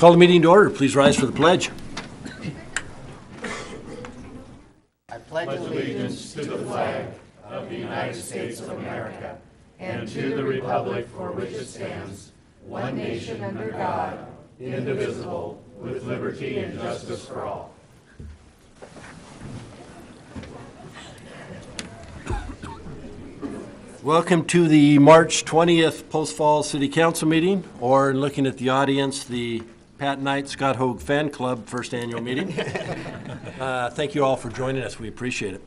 Call the meeting to order. Please rise for the pledge. I pledge allegiance to the flag of the United States of America and to the republic for which it stands, one nation under God, indivisible, with liberty and justice for all. Welcome to the March 20th Post Falls City Council meeting, or looking at the audience, the Pat Knight Scott Hogue Fan Club first annual meeting. Thank you all for joining us. We appreciate it.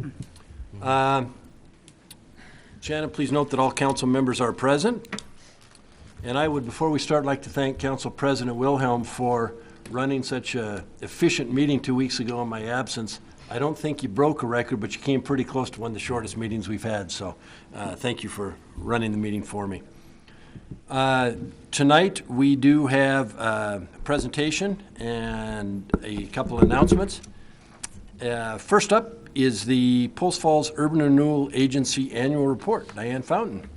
Shannon, please note that all council members are present. And I would, before we start, like to thank Council President Wilhelm for running such an efficient meeting 2 weeks ago in my absence. I don't think you broke a record, but you came pretty close to one of the shortest meetings we've had. So thank you for running the meeting for me. Tonight we do have a presentation and a couple of announcements. First up is the Post Falls Urban Renewal Agency Annual Report. Diane Fountain.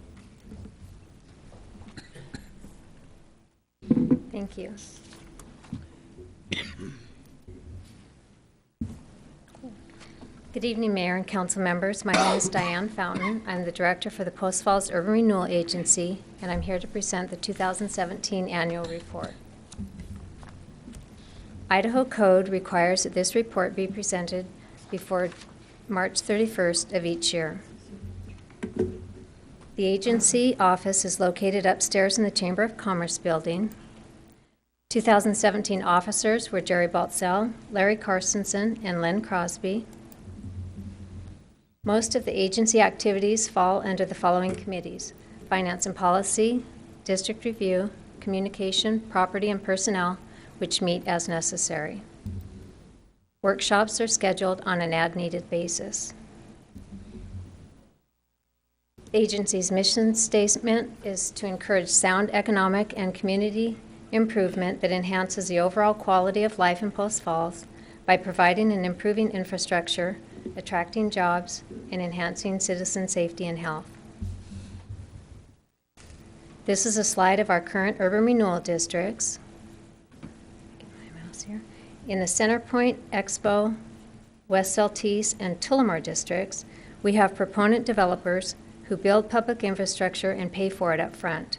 Thank you. Good evening, Mayor and Council members. My name is Diane Fountain. I'm the Director for the Post Falls Urban Renewal Agency, and I'm here to present the 2017 Annual Report. Idaho Code requires that this report be presented before March 31st of each year. The agency office is located upstairs in the Chamber of Commerce building. 2017 officers were Jerry Baltzell, Larry Carstensen, and Len Crosby. Most of the agency activities fall under the following committees: Finance and Policy, District Review, Communication, Property and Personnel, which meet as necessary. Workshops are scheduled on an as-needed basis. The agency's mission statement is to encourage sound economic and community improvement that enhances the overall quality of life in Post Falls by providing and improving infrastructure, attracting jobs, and enhancing citizen safety and health. This is a slide of our current urban renewal districts. Get my mouse here. In the Centerpoint, Expo, West Saltese, and Tullamore districts, we have proponent developers who build public infrastructure and pay for it up front.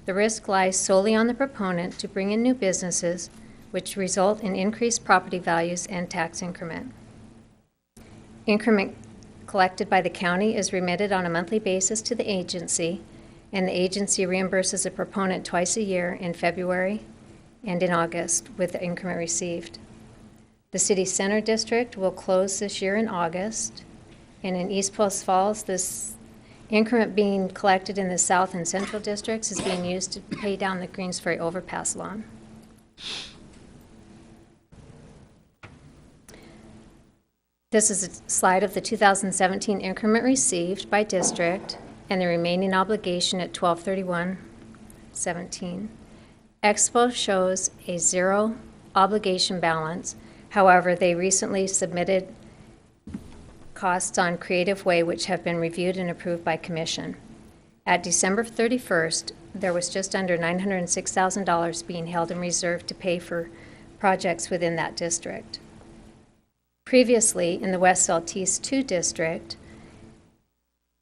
The risk lies solely on the proponent to bring in new businesses, which result in increased property values and tax increment. Increment collected by the county is remitted on a monthly basis to the agency, and the agency reimburses the proponent twice a year in February and in August with the increment received. The City Center District will close this year in August, and in East Post Falls, this increment being collected in the South and Central Districts is being used to pay down the Greens Ferry overpass loan. This is a slide of the 2017 increment received by district and the remaining obligation at 12/31/17. Expo shows a zero obligation balance. However, they recently submitted costs on Creative Way, which have been reviewed and approved by Commission. At December 31st, there was just under $906,000 being held in reserve to pay for projects within that district. Previously, in the West Saltese 2 district,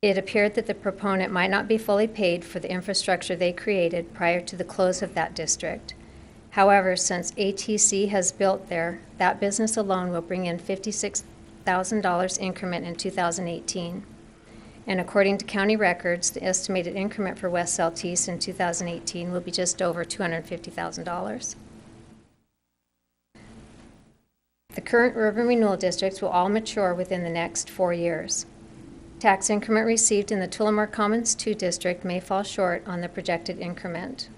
it appeared that the proponent might not be fully paid for the infrastructure they created prior to the close of that district. However, since ATC has built there, that business alone will bring in $56,000 increment in 2018. And according to county records, the estimated increment for West Saltese in 2018 will be just over $250,000. The current urban renewal districts will all mature within the next 4 years. Tax increment received in the Tullamore Commons 2 district may fall short on the projected increment.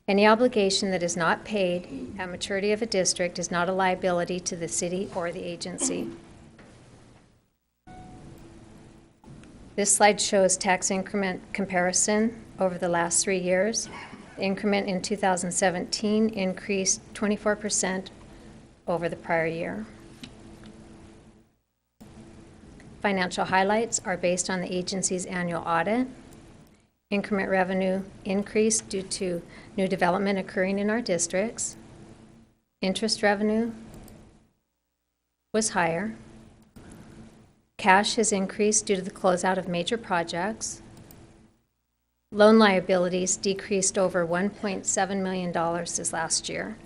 Any obligation that is not paid at maturity of a district is not a liability to the city or the agency. This slide shows tax increment comparison over the last 3 years. The increment in 2017 increased 24% over the prior year. Financial highlights are based on the agency's annual audit. Increment revenue increased due to new development occurring in our districts. Interest revenue was higher. Cash has increased due to the closeout of major projects. Loan liabilities decreased over $1.7 million this last year.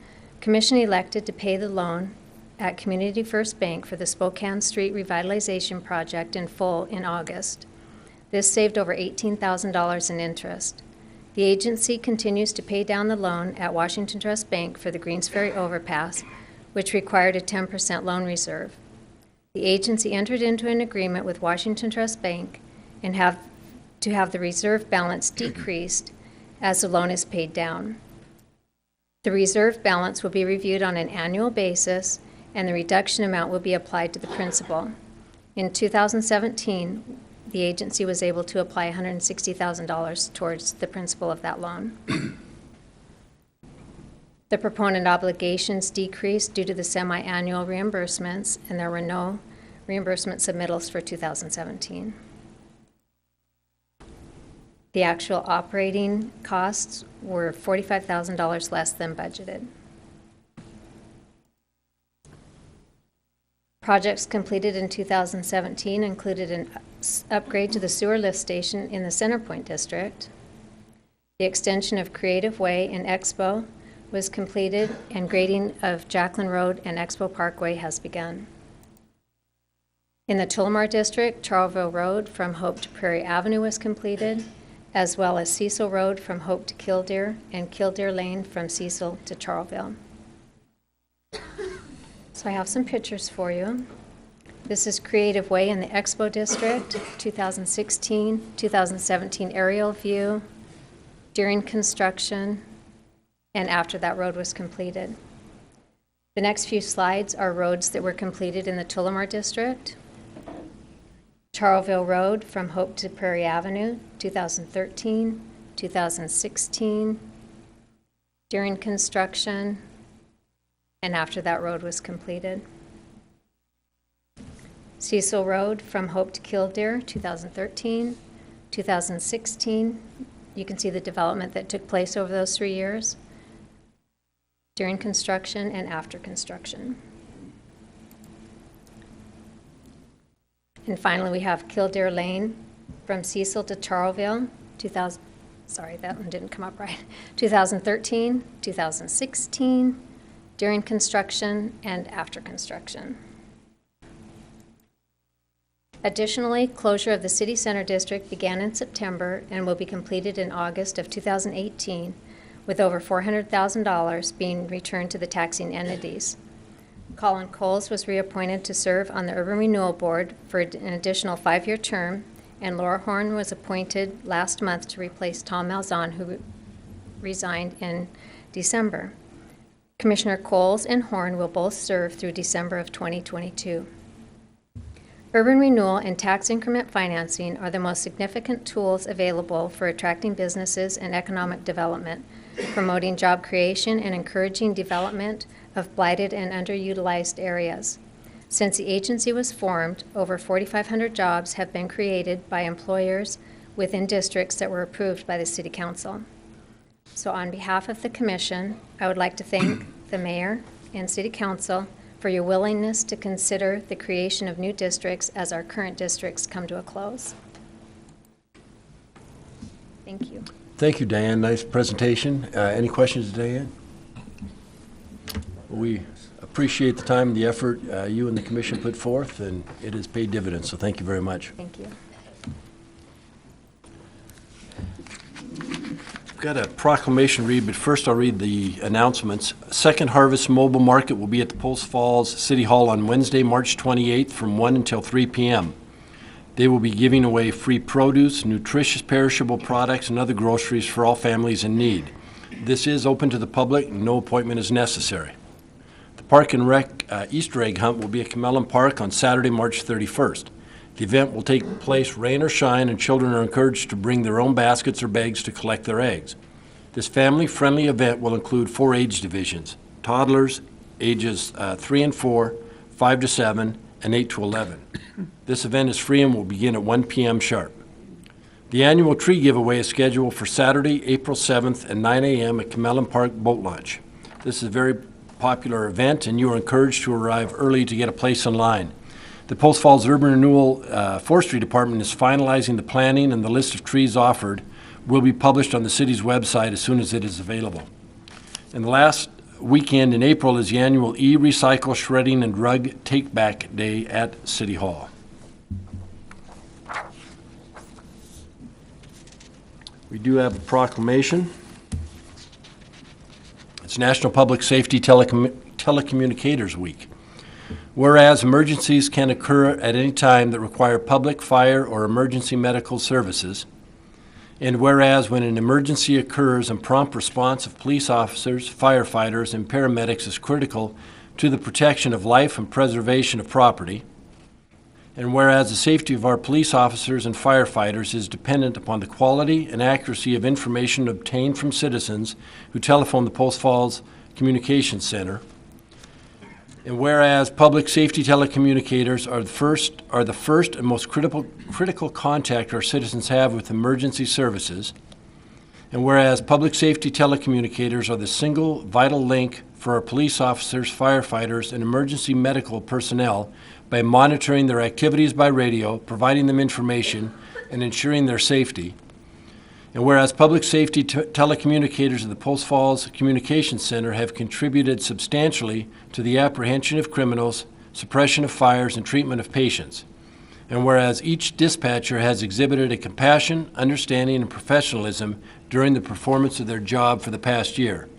Commission elected to pay the loan at Community First Bank for the Spokane Street Revitalization Project in full in August. This saved over $18,000 in interest. The agency continues to pay down the loan at Washington Trust Bank for the Greens Ferry Overpass, which required a 10% loan reserve. The agency entered into an agreement with Washington Trust Bank and have the reserve balance decreased as the loan is paid down. The reserve balance will be reviewed on an annual basis, and the reduction amount will be applied to the principal. In 2017, the agency was able to apply $160,000 towards the principal of that loan. The proponent obligations decreased due to the semi-annual reimbursements, and there were no reimbursement submittals for 2017. The actual operating costs were $45,000 less than budgeted. Projects completed in 2017 included an upgrade to the sewer lift station in the Centerpoint District. The extension of Creative Way and Expo was completed, and grading of Jacqueline Road and Expo Parkway has begun. In the Tullamore District, Charleville Road from Hope to Prairie Avenue was completed, as well as Cecil Road from Hope to Killdeer and Killdeer Lane from Cecil to Charleville. So I have some pictures for you. This is Creative Way in the Expo District, 2016, 2017 aerial view, during construction, and after that road was completed. The next few slides are roads that were completed in the Tullamore District. Charleville Road from Hope to Prairie Avenue, 2013, 2016, during construction, and after that road was completed. Cecil Road from Hope to Killdeer, 2013, 2016. You can see the development that took place over those 3 years, during construction and after construction. And finally, we have Killdeer Lane from Cecil to Charleville, 2013, 2016, during construction and after construction. Additionally, closure of the City Center District began in September and will be completed in August of 2018, with over $400,000 being returned to the taxing entities. Colin Coles was reappointed to serve on the Urban Renewal Board for an additional 5-year term, and Laura Horn was appointed last month to replace Tom Malzahn, who resigned in December. Commissioner Coles and Horn will both serve through December of 2022. Urban renewal and tax increment financing are the most significant tools available for attracting businesses and economic development, promoting job creation, and encouraging development of blighted and underutilized areas. Since the agency was formed, over 4,500 jobs have been created by employers within districts that were approved by the City Council. So on behalf of the Commission, I would like to thank the Mayor and City Council for your willingness to consider the creation of new districts as our current districts come to a close. Thank you. Thank you, Diane. Nice presentation. Any questions, Diane? We appreciate the time and the effort you and the Commission put forth, and it has paid dividends, so thank you very much. Thank you. I've got a proclamation to read, but first I'll read the announcements. Second Harvest Mobile Market will be at the Post Falls City Hall on Wednesday, March 28th from 1 until 3 p.m. They will be giving away free produce, nutritious perishable products, and other groceries for all families in need. This is open to the public, and no appointment is necessary. The Park and Rec Easter egg hunt will be at Camellan Park on Saturday, March 31st. The event will take place rain or shine, and children are encouraged to bring their own baskets or bags to collect their eggs. This family-friendly event will include 4 age divisions: toddlers, ages 3 and 4, 5 to 7, and 8 to 11. This event is free and will begin at 1 p.m. sharp. The annual tree giveaway is scheduled for Saturday, April 7th at 9 a.m. at Camellan Park Boat Launch. This is a very popular event, and you are encouraged to arrive early to get a place in line. The Post Falls Urban Renewal Forestry Department is finalizing the planning, and the list of trees offered will be published on the city's website as soon as it is available. And the last weekend in April is the annual E-Recycle Shredding and Rug Take-Back Day at City Hall. We do have a proclamation. It's National Public Safety Telecommunicators Week. Whereas emergencies can occur at any time that require public, fire, or emergency medical services, and whereas when an emergency occurs and prompt response of police officers, firefighters, and paramedics is critical to the protection of life and preservation of property, and whereas the safety of our police officers and firefighters is dependent upon the quality and accuracy of information obtained from citizens who telephone the Post Falls Communications Center, and whereas public safety telecommunicators are the first and most critical contact our citizens have with emergency services, and whereas public safety telecommunicators are the single vital link for our police officers, firefighters, and emergency medical personnel by monitoring their activities by radio, providing them information, and ensuring their safety. And whereas public safety telecommunicators at the Post Falls Communications Center have contributed substantially to the apprehension of criminals, suppression of fires, and treatment of patients. And whereas each dispatcher has exhibited a compassion, understanding, and professionalism during the performance of their job for the past year.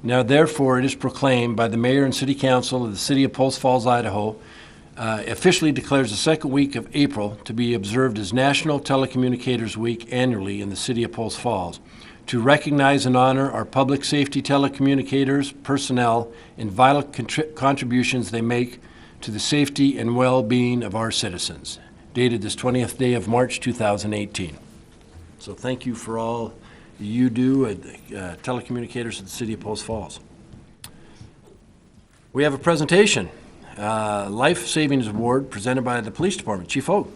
Now, therefore, it is proclaimed by the Mayor and City Council of the City of Post Falls, Idaho, officially declares the second week of April to be observed as National Telecommunicators Week annually in the City of Post Falls, to recognize and honor our public safety telecommunicators, personnel, and vital contributions they make to the safety and well-being of our citizens. Dated this 20th day of March 2018. So thank you for all you do at telecommunicators at the City of Post Falls. We have a presentation. Life Savings Award presented by the Police Department. Chief Hogue.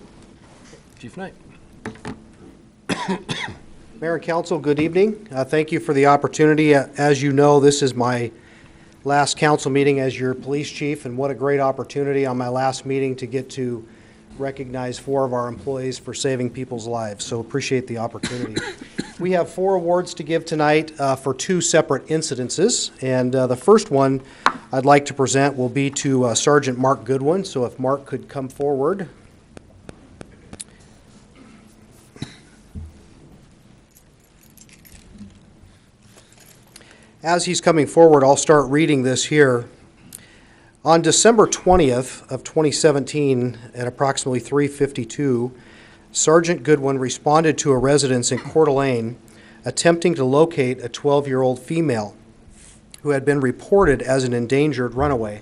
Chief Knight. Mayor and Council, good evening. Thank you for the opportunity. As you know, this is my last council meeting as your police chief, and what a great opportunity on my last meeting to get to recognize 4 of our employees for saving people's lives. So appreciate the opportunity. We have 4 awards to give tonight for 2 separate incidences, and the first one I'd like to present will be to Sergeant Mark Goodwin. So if Mark could come forward. As he's coming forward, I'll start reading this here. On December 20th of 2017, at approximately 3:52, Sergeant Goodwin responded to a residence in Coeur d'Alene attempting to locate a 12-year-old female who had been reported as an endangered runaway.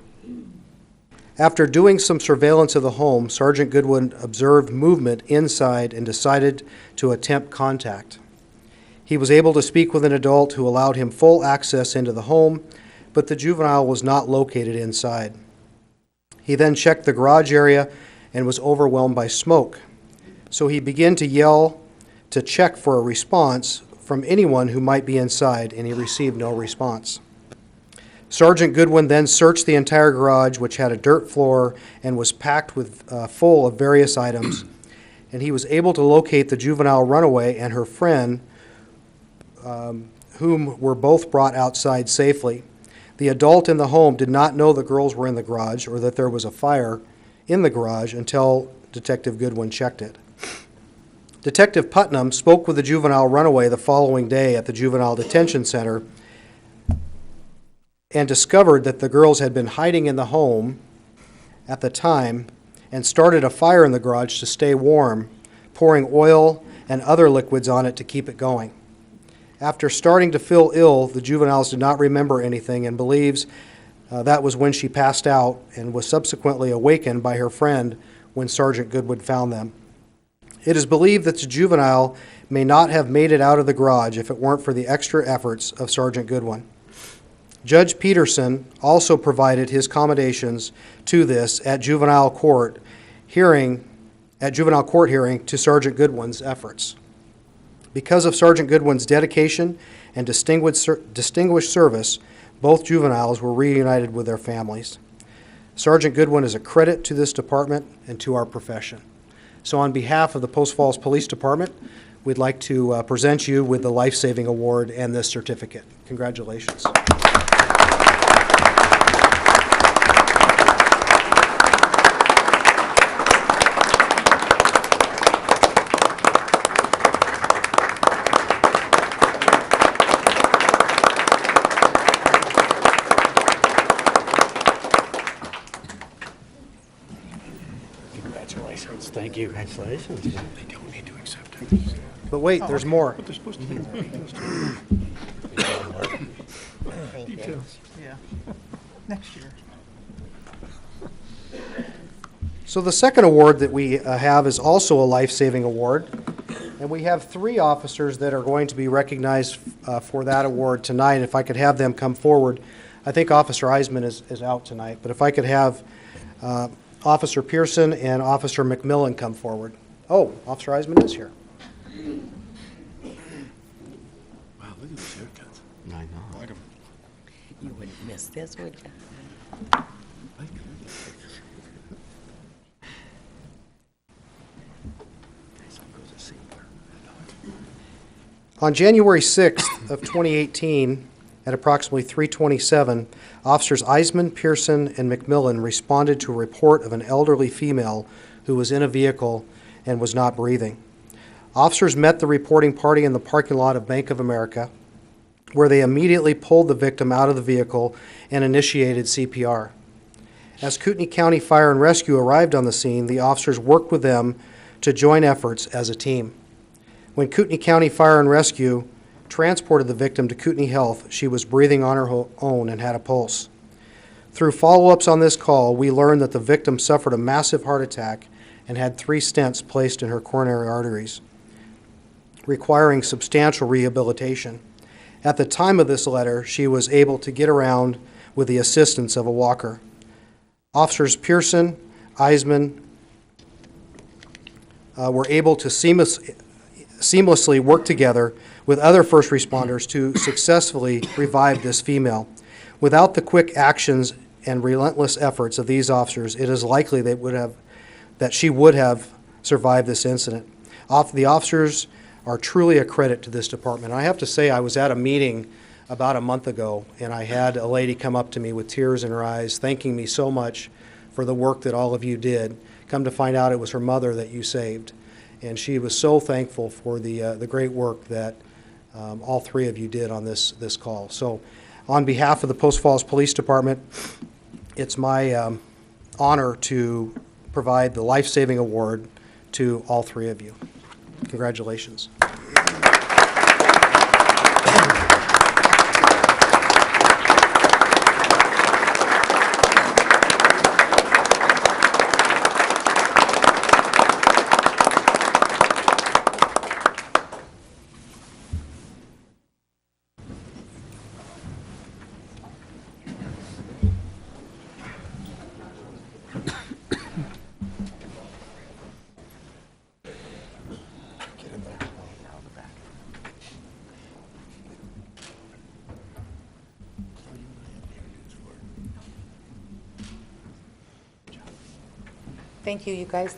After doing some surveillance of the home, Sergeant Goodwin observed movement inside and decided to attempt contact. He was able to speak with an adult who allowed him full access into the home, but the juvenile was not located inside. He then checked the garage area and was overwhelmed by smoke. So he began to yell to check for a response from anyone who might be inside, and he received no response. Sergeant Goodwin then searched the entire garage, which had a dirt floor and was packed with full of various items, and he was able to locate the juvenile runaway and her friend, whom were both brought outside safely. The adult in the home did not know the girls were in the garage or that there was a fire in the garage until Detective Goodwin checked it. Detective Putnam spoke with the juvenile runaway the following day at the Juvenile Detention Center and discovered that the girls had been hiding in the home at the time and started a fire in the garage to stay warm, pouring oil and other liquids on it to keep it going. After starting to feel ill, the juveniles did not remember anything and believes that was when she passed out and was subsequently awakened by her friend when Sergeant Goodwin found them. It is believed that the juvenile may not have made it out of the garage if it weren't for the extra efforts of Sergeant Goodwin. Judge Peterson also provided his commendations to this at juvenile court hearing to Sergeant Goodwin's efforts. Because of Sergeant Goodwin's dedication and distinguished service, Both juveniles were reunited with their families. Sergeant Goodwin is a credit to this department and to our profession. So on behalf of the Post Falls Police Department, we'd like to present you with the Life Saving Award and this certificate. Congratulations. Congratulations. Thank you. Congratulations. They don't need to accept it. But wait, there's more. But they're supposed to. Details. Yeah. Next year. So the second award that we have is also a life-saving award. And we have 3 officers that are going to be recognized for that award tonight. If I could have them come forward. I think Officer Eisman is out tonight, but if I could have Officer Pearson and Officer McMillan come forward. Oh, Officer Eisman is here. Wow, look at these haircuts. I know. You wouldn't miss this, would you? On January 6th of 2018, at approximately 3:27, Officers Eisman, Pearson, and McMillan responded to a report of an elderly female who was in a vehicle and was not breathing. Officers met the reporting party in the parking lot of Bank of America, where they immediately pulled the victim out of the vehicle and initiated CPR. As Kootenai County Fire and Rescue arrived on the scene, the officers worked with them to join efforts as a team. When Kootenai County Fire and Rescue transported the victim to Kootenai Health, she was breathing on her own and had a pulse. Through follow-ups on this call, we learned that the victim suffered a massive heart attack and had 3 stents placed in her coronary arteries, requiring substantial rehabilitation. At the time of this letter, she was able to get around with the assistance of a walker. Officers Pearson, Eisman were able to seamlessly work together with other first responders to successfully revive this female. Without the quick actions and relentless efforts of these officers, it is likely that she would have survived this incident. The officers are truly a credit to this department. I have to say, I was at a meeting about a month ago, and I had a lady come up to me with tears in her eyes, thanking me so much for the work that all of you did. Come to find out it was her mother that you saved. And she was so thankful for the great work that all 3 of you did on this call. So on behalf of the Post Falls Police Department, it's my honor to provide the life-saving award to all 3 of you. Congratulations. Thank you, you guys.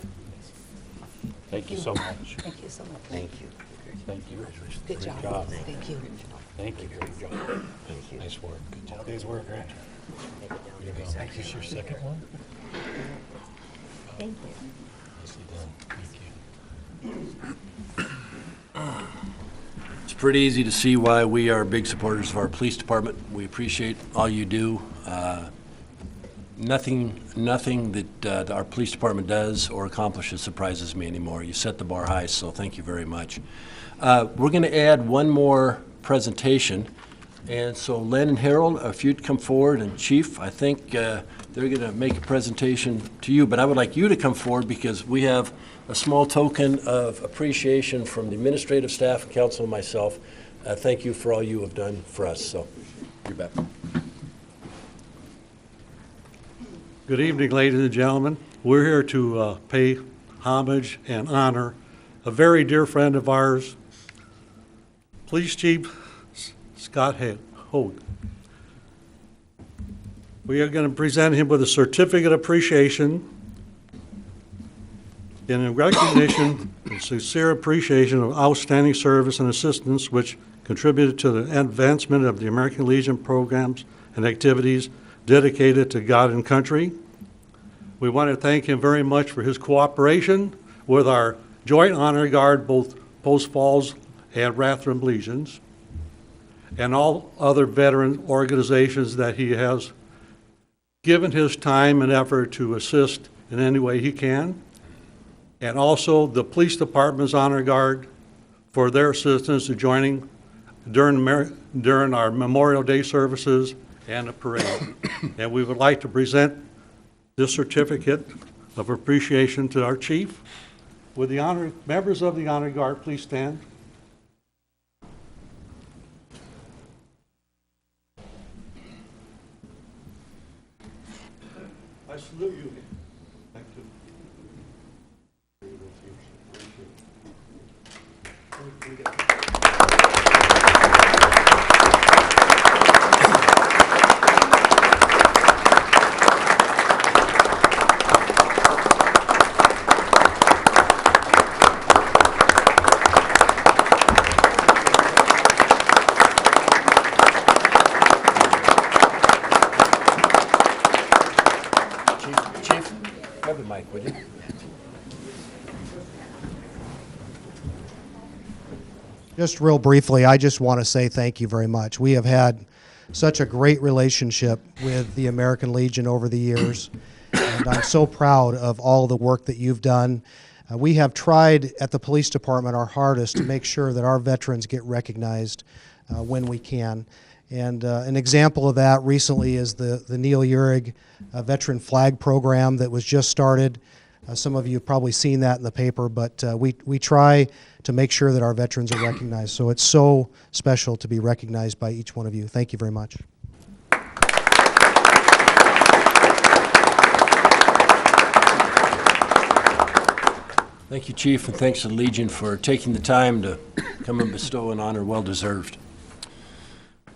Thank you so much. Thank you so much. Thank you. Thank you. Good Great job. Thank you. Thank you. Great job. Thank you. Nice work. Good job. Day's work, right? Is this your second one? Thank you. Nicely done. Thank you. It's pretty easy to see why we are big supporters of our police department. We appreciate all you do. Nothing that our police department does or accomplishes surprises me anymore. You set the bar high, so thank you very much. We're going to add one more presentation. And so Len and Harold, if you'd come forward, and Chief, I think they're going to make a presentation to you, but I would like you to come forward because we have a small token of appreciation from the administrative staff and council and myself. Thank you for all you have done for us. So, you bet. Good evening, ladies and gentlemen. We're here to pay homage and honor a very dear friend of ours, Police Chief Scott Hogue. We are going to present him with a certificate of appreciation in recognition and sincere appreciation of outstanding service and assistance which contributed to the advancement of the American Legion programs and activities dedicated to God and country. We want to thank him very much for his cooperation with our Joint Honor Guard, both Post Falls and Rathdrum Legions, and all other veteran organizations that he has given his time and effort to assist in any way he can, and also the Police Department's Honor Guard for their assistance in joining during our Memorial Day services and the parade. And we would like to present this certificate of appreciation to our chief. Would the members of the Honor Guard please stand? I salute you. Thank you. Chief, grab the mic, would you? Just real briefly, I just want to say thank you very much. We have had such a great relationship with the American Legion over the years, and I'm so proud of all the work that you've done. We have tried at the police department our hardest to make sure that our veterans get recognized when we can. And an example of that recently is the Neil Uhrig Veteran Flag Program that was just started. Some of you have probably seen that in the paper, but we try to make sure that our veterans are recognized. So it's so special to be recognized by each one of you. Thank you very much. Thank you, Chief, and thanks to the Legion for taking the time to come and bestow an honor well deserved.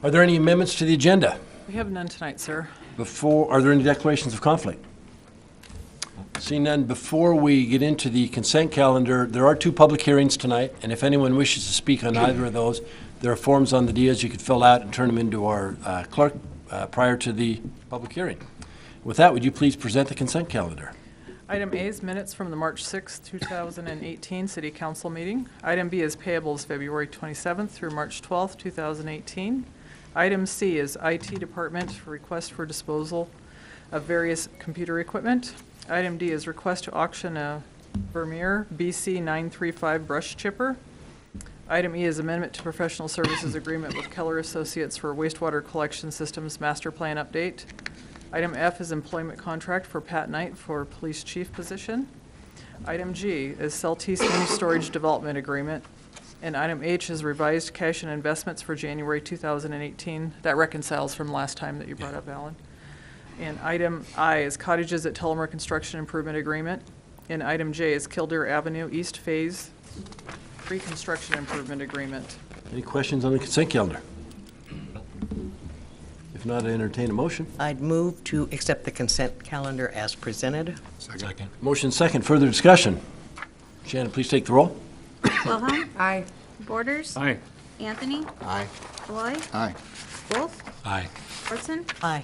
Are there any amendments to the agenda? We have none tonight, sir. Are there any declarations of conflict? Seeing none, before we get into the consent calendar, there are 2 public hearings tonight, and if anyone wishes to speak on either of those, there are forms on the dais you could fill out and turn them into our clerk prior to the public hearing. With that, would you please present the consent calendar? Item A is minutes from the March 6, 2018 City Council meeting. Item B is payables February 27th through March 12th, 2018. Item C is IT Department request for disposal of various computer equipment. Item D is request to auction a Vermeer BC 935 brush chipper. Item E is amendment to professional services agreement with Keller Associates for wastewater collection systems master plan update. Item F is employment contract for Pat Knight for police chief position. Item G is Celtice mini storage development agreement. And item H is revised cash and investments for January 2018. That reconciles from last time that you brought up, Alan. And item I is cottages at Tullamore Construction Improvement Agreement. And item J is Kildare Avenue East Phase Reconstruction Improvement Agreement. Any questions on the consent calendar? If not, I entertain a motion. I'd move to accept the consent calendar as presented. Second. Motion second, further discussion. Shannon, please take the roll. Wilhelm. Aye. Borders. Aye. Anthony. Aye. Roy. Aye. Wolf. Aye. Orson. Aye.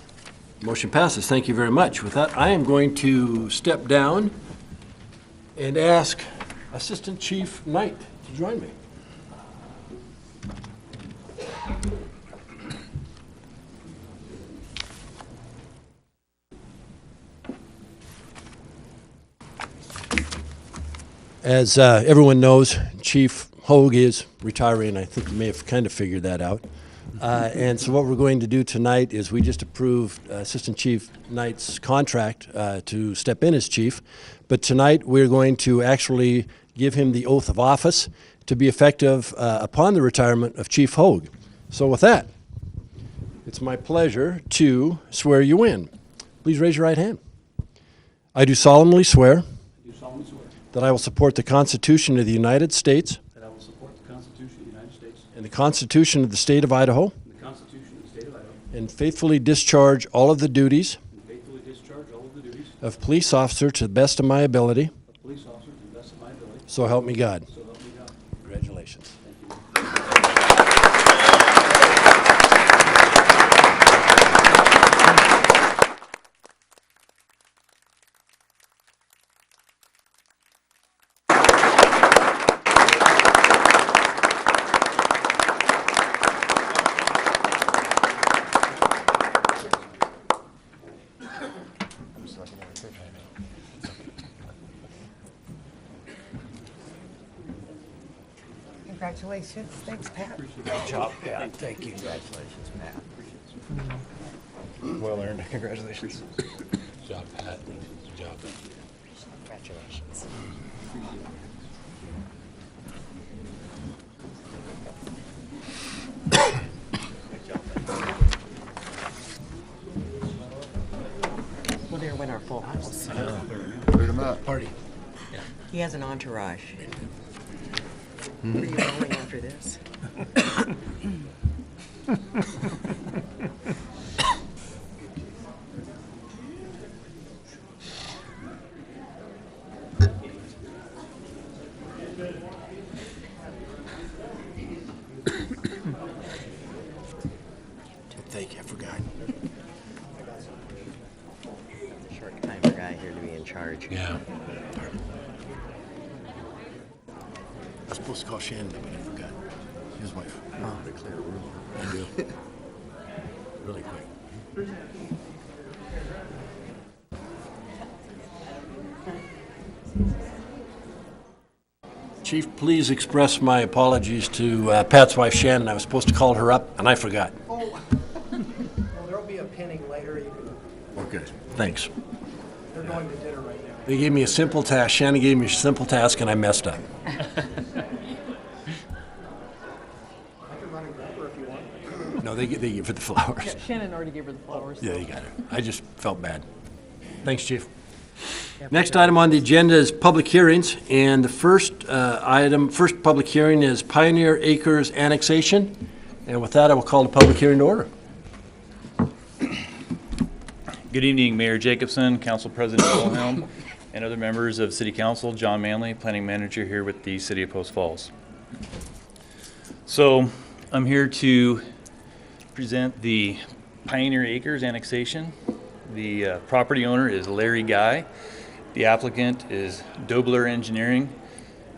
Motion passes. Thank you very much. With that, I am going to step down and ask Assistant Chief Knight to join me. As everyone knows, Chief Hogue is retiring. I think you may have kind of figured that out. And so what we're going to do tonight is we just approved Assistant Chief Knight's contract to step in as chief. But tonight we're going to actually give him the oath of office to be effective upon the retirement of Chief Hogue. So with that, it's my pleasure to swear you in. Please raise your right hand. I do solemnly swear that I will support the Constitution of the United States That I will support the Constitution of the United States and the Constitution of the State of Idaho, and the Constitution of the State of Idaho, and faithfully discharge all of the duties faithfully discharge all of the duties of police officer to the best of my ability. of police officer to the best of my ability. So help me God. So help me God. Congratulations. Congratulations. Thanks, Pat. Good job, Pat. Thank you. Congratulations, Pat. Well earned. Congratulations. Good job, Pat. Good job. Congratulations. Well, there went our full house. Cleared them up. Party. He has an entourage. Where are you going after this? Thank you. I forgot. Short timer guy here to be in charge. Yeah. I was supposed to call Shannon, but I forgot. His wife. Oh, to clear a room. I do. Really quick. Chief, please express my apologies to Pat's wife Shannon. I was supposed to call her up, and I forgot. Oh, well, there'll be a pinning later. Okay. Thanks. They're going to dinner right now. They gave me a simple task. Shannon gave me a simple task, and I messed up. I can run and grab her if you want. No, they give her the flowers. Shannon already gave her the flowers. Yeah, you got it. I just felt bad. Thanks, Chief. Next item on the agenda is public hearings, and the first public hearing is Pioneer Acres annexation. And with that, I will call the public hearing to order. Good evening, Mayor Jacobson, Council President Wilhelm, and other members of City Council. John Manley, Planning Manager here with the City of Post Falls. So I'm here to present the Pioneer Acres annexation. The property owner is Larry Guy. The applicant is Dobler Engineering.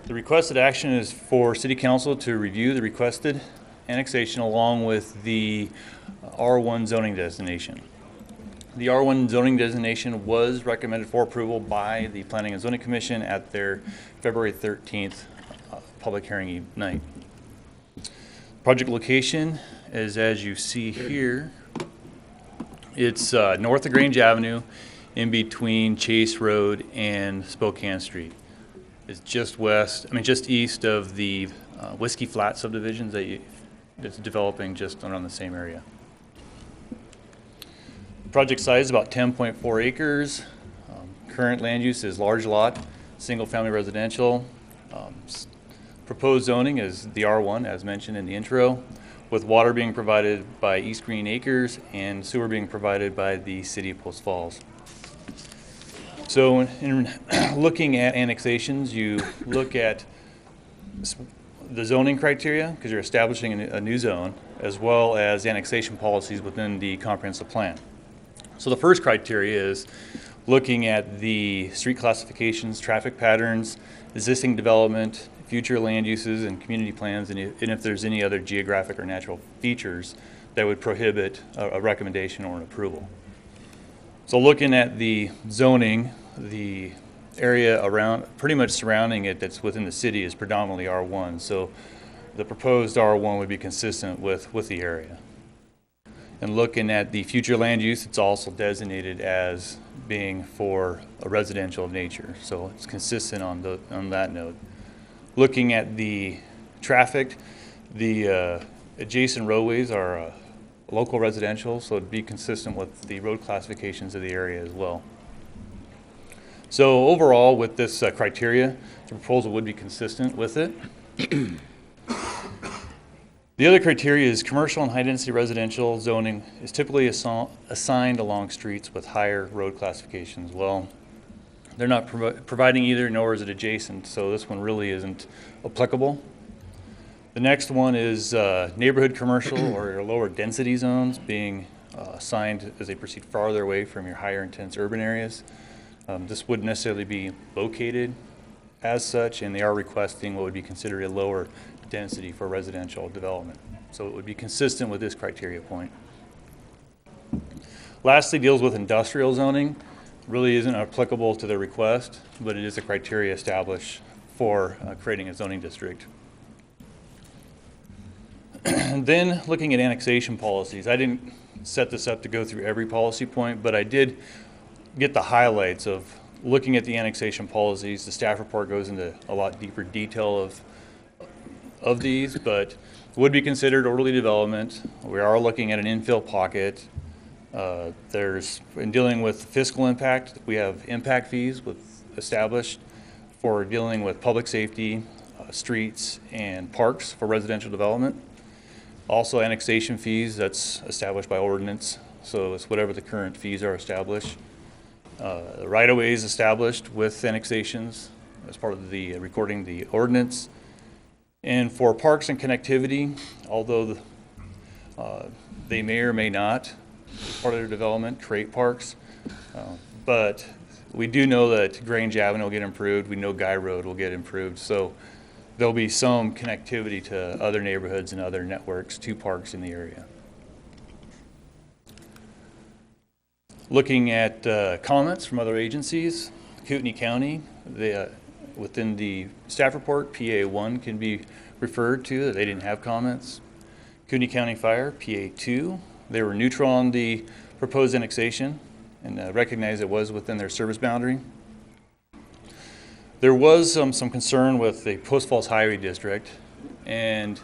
The requested action is for City Council to review the requested annexation along with the R1 zoning designation. The R1 zoning designation was recommended for approval by the Planning and Zoning Commission at their February 13th public hearing night. Project location is, as you see here, it's north of Grange Avenue in between Chase Road and Spokane Street. It's just east of the Whiskey Flat subdivisions that's developing just around the same area. Project size is about 10.4 acres. Current land use is large lot, single family residential. Proposed zoning is the R1, as mentioned in the intro, with water being provided by East Green Acres and sewer being provided by the City of Post Falls. So in looking at annexations, you look at the zoning criteria, because you're establishing a new zone, as well as annexation policies within the comprehensive plan. So the first criteria is looking at the street classifications, traffic patterns, existing development, future land uses and community plans, and if there's any other geographic or natural features that would prohibit a recommendation or an approval. So looking at the zoning, the area around, pretty much surrounding it that's within the city is predominantly R1. So the proposed R1 would be consistent with the area. And looking at the future land use, it's also designated as being for a residential nature. So it's consistent on that note. Looking at the traffic, the adjacent roadways are local residential, so it'd be consistent with the road classifications of the area as well. So overall, with this criteria, the proposal would be consistent with it. The other criteria is commercial and high-density residential zoning is typically assigned along streets with higher road classifications. Well, they're not providing either, nor is it adjacent, so this one really isn't applicable. The next one is neighborhood commercial or lower density zones being assigned as they proceed farther away from your higher intense urban areas. This wouldn't necessarily be located as such, and they are requesting what would be considered a lower density for residential development. So it would be consistent with this criteria point. Lastly, deals with industrial zoning. Really isn't applicable to the request, but it is a criteria established for creating a zoning district. And then looking at annexation policies. I didn't set this up to go through every policy point, but I did get the highlights of looking at the annexation policies. The staff report goes into a lot deeper detail of these, but would be considered orderly development. We are looking at an infill pocket. In dealing with fiscal impact, we have impact fees established for dealing with public safety, streets, and parks for residential development. Also annexation fees, that's established by ordinance, so it's whatever the current fees are established. The right-of-way is established with annexations as part of the recording the ordinance. And for parks and connectivity, although they may or may not, as part of their development, create parks, but we do know that Grange Avenue will get improved. We know Guy Road will get improved. So there'll be some connectivity to other neighborhoods and other networks to parks in the area. Looking at comments from other agencies, Kootenai County, within the staff report, PA1 can be referred to, that they didn't have comments. Kootenai County Fire, PA2, they were neutral on the proposed annexation and recognized it was within their service boundary. There was some concern with the Post Falls Highway District, and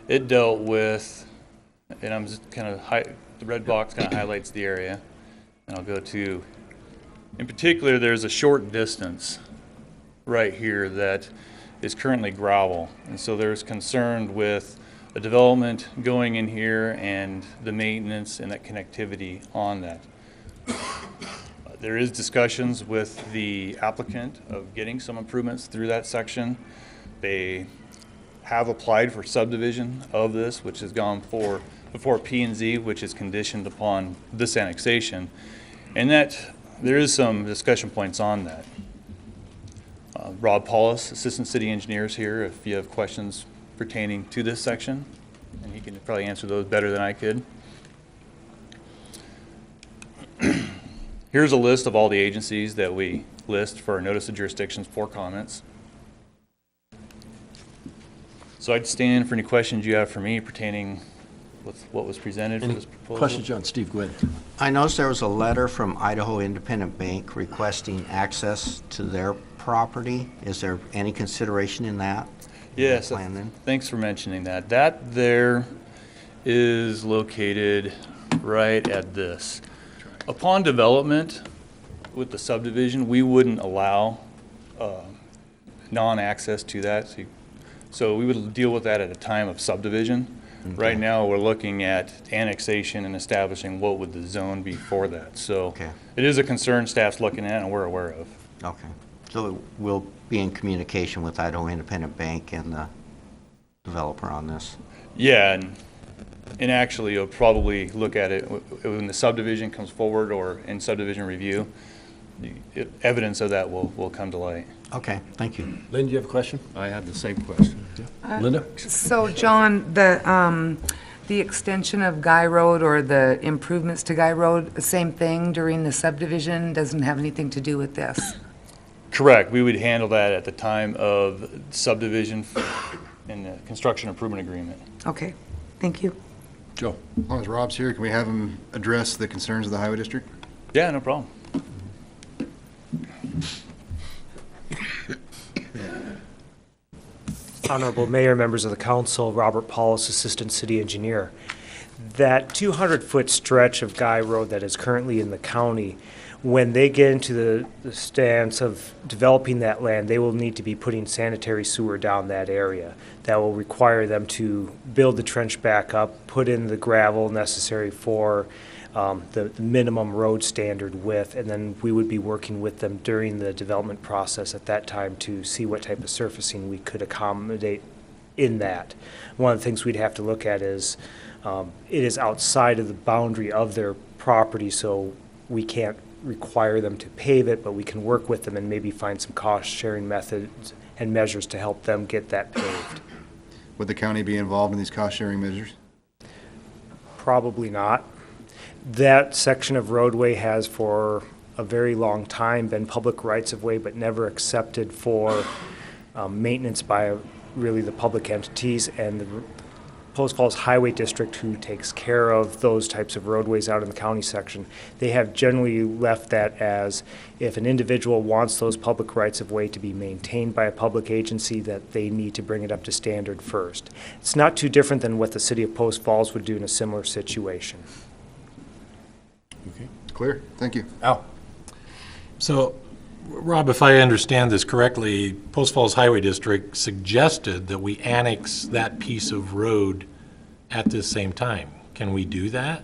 it dealt with, and I'm just kind of, the red box kind of highlights the area, and I'll go to, in particular, there's a short distance right here that is currently gravel, and so there's concern with a development going in here and the maintenance and that connectivity on that. There is discussions with the applicant of getting some improvements through that section. They have applied for subdivision of this, which has gone before P&Z, which is conditioned upon this annexation, and that there is some discussion points on that. Rob Paulus, Assistant City Engineer, is here if you have questions pertaining to this section, and he can probably answer those better than I could. Here's a list of all the agencies that we list for our notice of jurisdictions for comments. So I'd stand for any questions you have for me pertaining with what was presented for this proposal. Questions, John? Steve, go ahead. I noticed there was a letter from Idaho Independent Bank requesting access to their property. Is there any consideration in that? Yes, thanks for mentioning that. That there is located right at this. Upon development with the subdivision, we wouldn't allow non-access to that. So we would deal with that at a time of subdivision. Okay. Right now, we're looking at annexation and establishing what would the zone be for that. So it is a concern staff's looking at and we're aware of. Okay. So we'll be in communication with Idaho Independent Bank and the developer on this? Yeah, and actually you'll probably look at it when the subdivision comes forward or in subdivision review. Evidence of that will come to light. Okay, thank you. Lynn, do you have a question? I had the same question. Linda? So, John, the extension of Guy Road or the improvements to Guy Road, the same thing during the subdivision, doesn't have anything to do with this? Correct. We would handle that at the time of subdivision and the construction improvement agreement. Okay, thank you. Joe? As long as Rob's here, can we have him address the concerns of the Highway District? Yeah, no problem. Honorable Mayor, members of the council, Robert Paulus, Assistant City Engineer. That 200-foot stretch of Guy Road that is currently in the county, When they get into the stance of developing that land, they will need to be putting sanitary sewer down that area. That will require them to build the trench back up, put in the gravel necessary for the minimum road standard width, and then we would be working with them during the development process at that time to see what type of surfacing we could accommodate in that. One of the things we'd have to look at is it is outside of the boundary of their property, so we can't require them to pave it, but we can work with them and maybe find some cost-sharing methods and measures to help them get that paved. Would the county be involved in these cost-sharing measures? Probably not. That section of roadway has for a very long time been public rights-of-way, but never accepted for maintenance by really the public entities, and the Post Falls Highway District, who takes care of those types of roadways out in the county section, they have generally left that as if an individual wants those public rights-of-way to be maintained by a public agency, that they need to bring it up to standard first. It's not too different than what the city of Post Falls would do in a similar situation. Okay, clear. Thank you. Al? So, Rob, if I understand this correctly, Post Falls Highway District suggested that we annex that piece of road at this same time. Can we do that?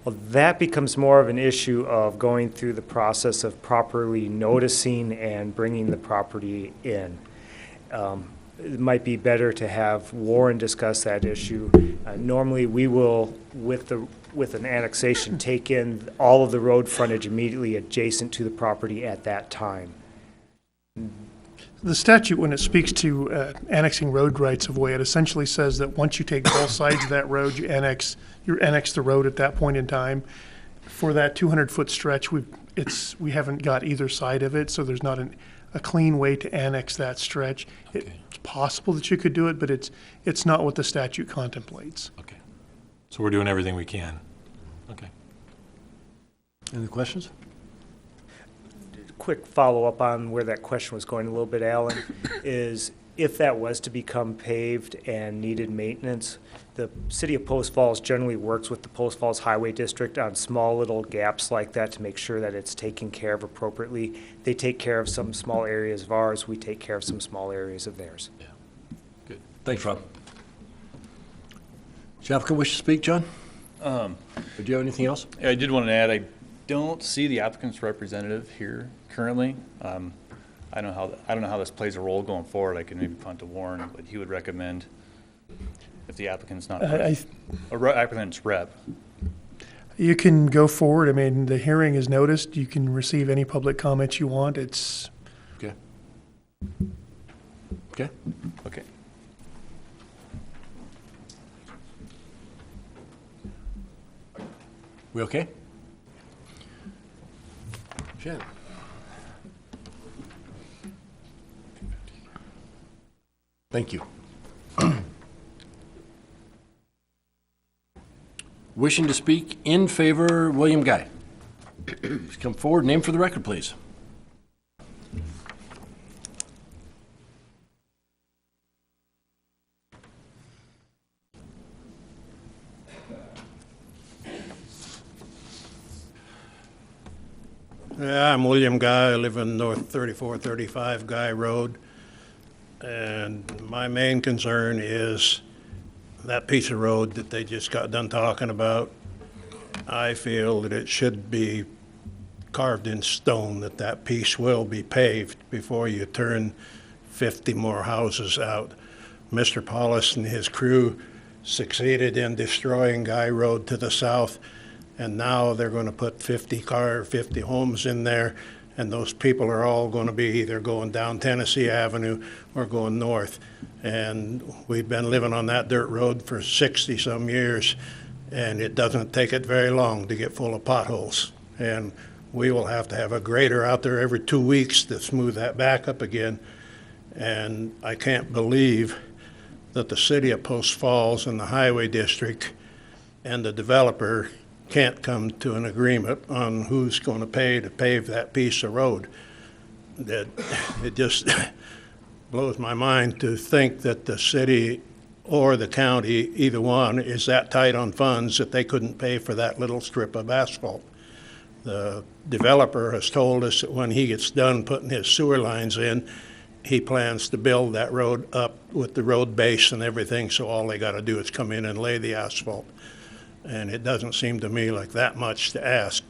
Well, that becomes more of an issue of going through the process of properly noticing and bringing the property in. It might be better to have Warren discuss that issue. Normally, we will, with an annexation, take in all of the road frontage immediately adjacent to the property at that time. The statute, when it speaks to annexing road rights of way, it essentially says that once you take both sides of that road, you annex the road at that point in time. For that 200-foot stretch, we haven't got either side of it, so there's not a clean way to annex that stretch. Okay. It's possible that you could do it, but it's not what the statute contemplates. Okay. So we're doing everything we can. Okay. Any questions? Quick follow-up on where that question was going a little bit, Alan, is if that was to become paved and needed maintenance, the city of Post Falls generally works with the Post Falls Highway District on small little gaps like that to make sure that it's taken care of appropriately. They take care of some small areas of ours, we take care of some small areas of theirs. Yeah. Good. Thanks, Rob. Does the applicant wish to speak, John? Or do you have anything else? I did want to add, I don't see the applicant's representative here currently. I don't know how this plays a role going forward. I can maybe punt to Warren, but he would recommend if the applicant's not applicant's rep. You can go forward. I mean, the hearing is noticed. You can receive any public comments you want. It's Okay. Okay. Okay. We okay? Shannon? Thank you. Wishing to speak in favor, William Guy. Please come forward. Name for the record, please. Yeah, I'm William Guy. I live in North 3435 Guy Road. And my main concern is that piece of road that they just got done talking about. I feel that it should be carved in stone that that piece will be paved before you turn 50 more houses out. Mr. Paulus and his crew succeeded in destroying Guy Road to the south, and now they're going to put 50 homes in there, and those people are all going to be either going down Tennessee Avenue or going north. And we've been living on that dirt road for 60-some years, and it doesn't take it very long to get full of potholes. And we will have to have a grader out there every 2 weeks to smooth that back up again. And I can't believe that the city of Post Falls and the Highway District and the developer can't come to an agreement on who's going to pay to pave that piece of road. That it just blows my mind to think that the city or the county, either one, is that tight on funds that they couldn't pay for that little strip of asphalt. The developer has told us that when he gets done putting his sewer lines in, he plans to build that road up with the road base and everything, so all they got to do is come in and lay the asphalt. And it doesn't seem to me like that much to ask.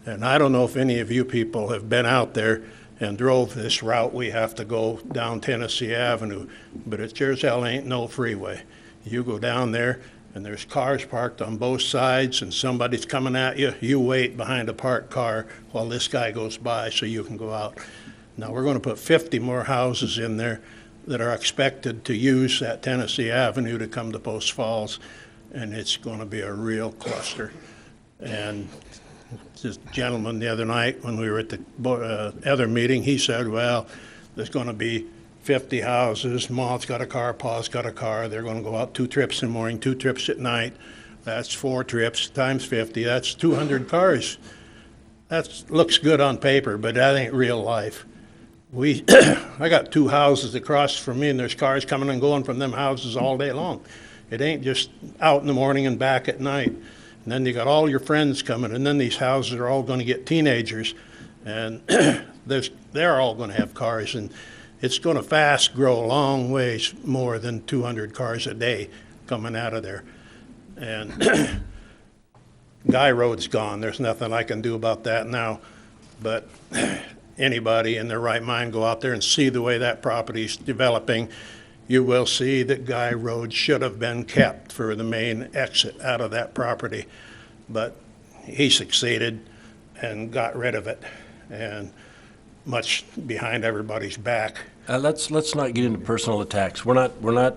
And I don't know if any of you people have been out there and drove this route we have to go down Tennessee Avenue, but it sure as hell ain't no freeway. You go down there and there's cars parked on both sides and somebody's coming at you, you wait behind a parked car while this guy goes by so you can go out. Now, we're going to put 50 more houses in there that are expected to use that Tennessee Avenue to come to Post Falls, and it's going to be a real cluster. And this gentleman the other night, when we were at the other meeting, he said, well, there's going to be 50 houses. Mom's got a car, Pa's got a car. They're going to go out 2 trips in the morning, 2 trips at night. That's 4 trips times 50. That's 200 cars. That looks good on paper, but that ain't real life. I got 2 houses across from me, and there's cars coming and going from them houses all day long. It ain't just out in the morning and back at night. And then you got all your friends coming, and then these houses are all going to get teenagers, and they're all going to have cars, and it's going to fast grow a long ways more than 200 cars a day coming out of there. And Guy Road's gone. There's nothing I can do about that now, but anybody in their right mind go out there and see the way that property's developing, you will see that Guy Road should have been kept for the main exit out of that property. But he succeeded and got rid of it, and much behind everybody's back. Let's not get into personal attacks. We're not,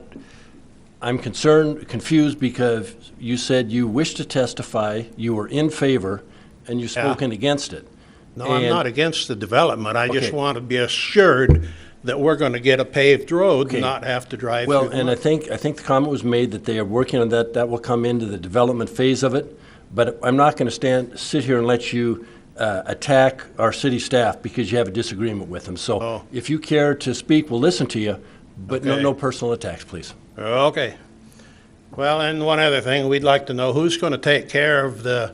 I'm confused because you said you wish to testify, you were in favor, and you've spoken against it. No, I'm not against the development. I just want to be assured that we're going to get a paved road and not have to drive through. Well, and I think the comment was made that they are working on that. That will come into the development phase of it. But I'm not going to sit here and let you attack our city staff because you have a disagreement with them. So if you care to speak, we'll listen to you, but no personal attacks, please. Okay. Well, and one other thing, we'd like to know who's going to take care of the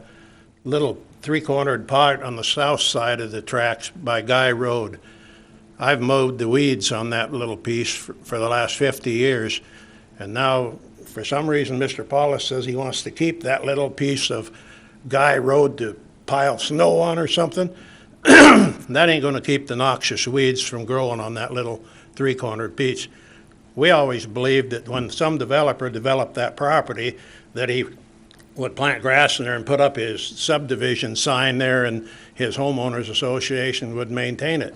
little 3-cornered part on the south side of the tracks by Guy Road. I've mowed the weeds on that little piece for the last 50 years, and now, for some reason, Mr. Paulus says he wants to keep that little piece of Guy Road to pile snow on or something. That ain't going to keep the noxious weeds from growing on that little 3-cornered piece. We always believed that when some developer developed that property, that he would plant grass in there and put up his subdivision sign there, and his homeowners association would maintain it.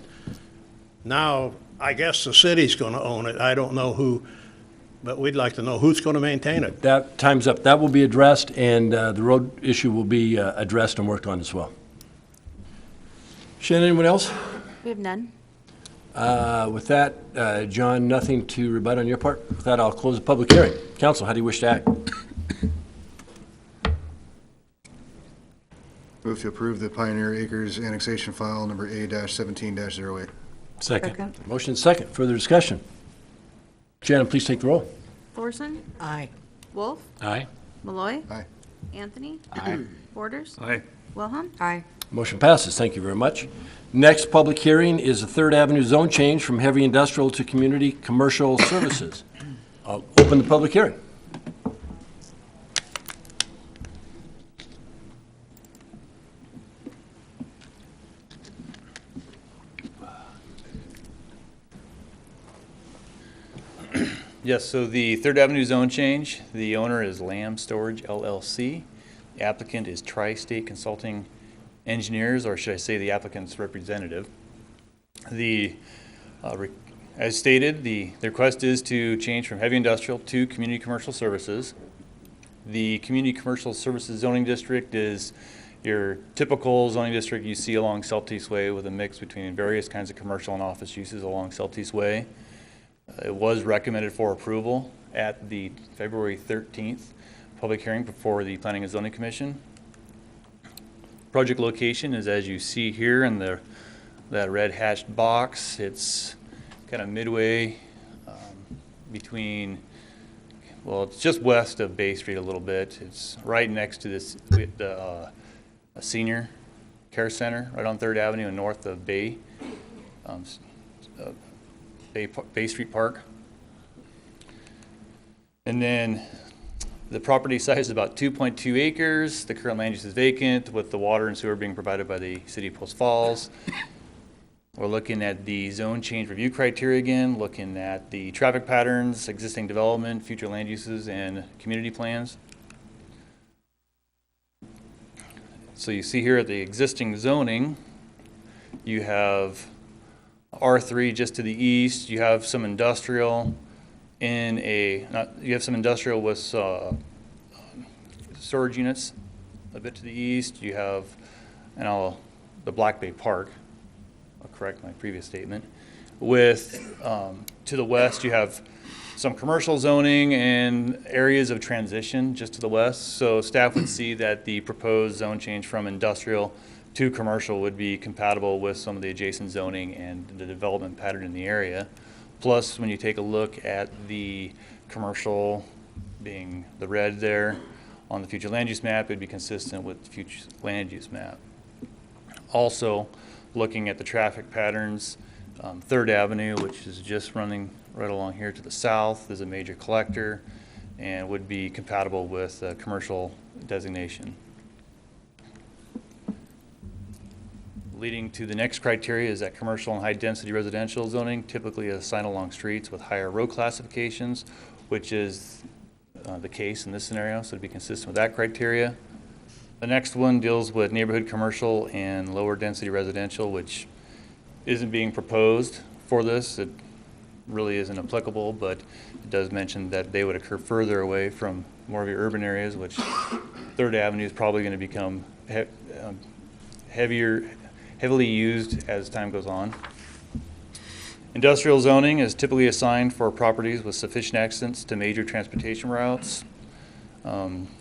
Now, I guess the city's going to own it. I don't know who, but we'd like to know who's going to maintain it. That time's up. That will be addressed, and the road issue will be addressed and worked on as well. Shannon, anyone else? We have none. With that, John, nothing to rebut on your part. With that, I'll close the public hearing. Council, how do you wish to act? Move to approve the Pioneer Acres annexation file number A-17-08. Second. Motion second. Further discussion? Shannon, please take the roll. Thorson? Aye. Wolf? Aye. Malloy? Aye. Anthony? Aye. Borders? Aye. Wilhelm? Aye. Motion passes. Thank you very much. Next public hearing is the 3rd Avenue zone change from heavy industrial to community commercial services. I'll open the public hearing. Yes, so the 3rd Avenue zone change, the owner is Lamb Storage LLC. The applicant is Tri-State Consulting Engineers, or should I say the applicant's representative. As stated, the request is to change from heavy industrial to community commercial services. The community commercial services zoning district is your typical zoning district you see along Celtice Way, with a mix between various kinds of commercial and office uses along Celtice Way. It was recommended for approval at the February 13th public hearing before the Planning and Zoning Commission. Project location is as you see here in that red hatched box. It's kind of midway between, well, it's just west of Bay Street a little bit. It's right next to this a senior Care Center right on 3rd Avenue and north of Bay, Bay Street Park. And then the property size is about 2.2 acres. The current land use is vacant with the water and sewer being provided by the city of Post Falls. We're looking at the zone change review criteria again, looking at the traffic patterns, existing development, future land uses, and community plans. So you see here at the existing zoning, you have R3 just to the east. You have some industrial in you have some industrial with storage units a bit to the east. You have, the Black Bay Park. I'll correct my previous statement. With, to the west, you have some commercial zoning and areas of transition just to the west. So staff would see that the proposed zone change from industrial to commercial would be compatible with some of the adjacent zoning and the development pattern in the area. Plus, when you take a look at the commercial being the red there on the future land use map, it'd be consistent with the future land use map. Also, looking at the traffic patterns, 3rd Avenue, which is just running right along here to the south, is a major collector and would be compatible with commercial designation. Leading to the next criteria is that commercial and high-density residential zoning typically assigned along streets with higher road classifications, which is the case in this scenario, so to be consistent with that criteria. The next one deals with neighborhood commercial and lower density residential, which isn't being proposed for this. It really isn't applicable, but it does mention that they would occur further away from more of your urban areas, which 3rd Avenue is probably going to become heavily used as time goes on. Industrial zoning is typically assigned for properties with sufficient access to major transportation routes.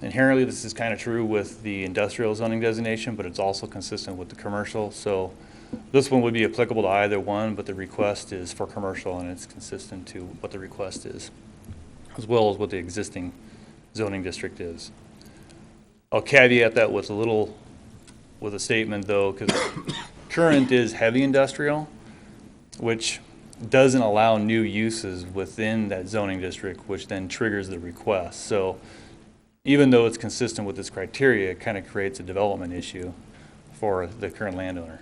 Inherently, this is kind of true with the industrial zoning designation, but it's also consistent with the commercial. So this one would be applicable to either one, but the request is for commercial, and it's consistent to what the request is, as well as what the existing zoning district is. I'll caveat that with a statement though, because current is heavy industrial, which doesn't allow new uses within that zoning district, which then triggers the request. So even though it's consistent with this criteria, it kind of creates a development issue for the current landowner.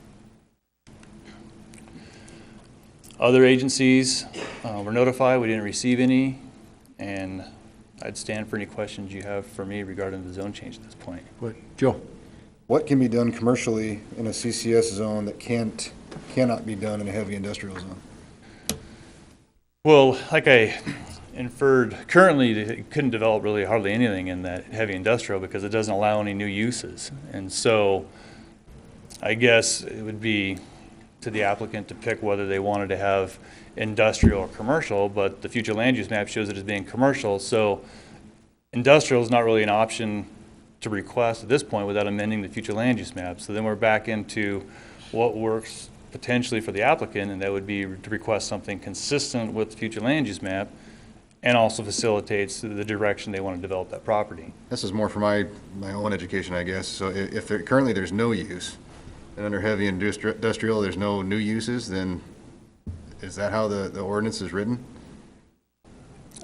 Other agencies were notified. We didn't receive any, and I'd stand for any questions you have for me regarding the zone change at this point. Joe? What can be done commercially in a CCS zone that cannot be done in a heavy industrial zone? Well, like I inferred, currently it couldn't develop really hardly anything in that heavy industrial because it doesn't allow any new uses. And so I guess it would be to the applicant to pick whether they wanted to have industrial or commercial, but the future land use map shows it as being commercial. So industrial is not really an option to request at this point without amending the future land use map. So then we're back into what works potentially for the applicant, and that would be to request something consistent with the future land use map and also facilitates the direction they want to develop that property. This is more for my own education, I guess. So if currently there's no use, and under heavy industrial there's no new uses, then is that how the ordinance is written?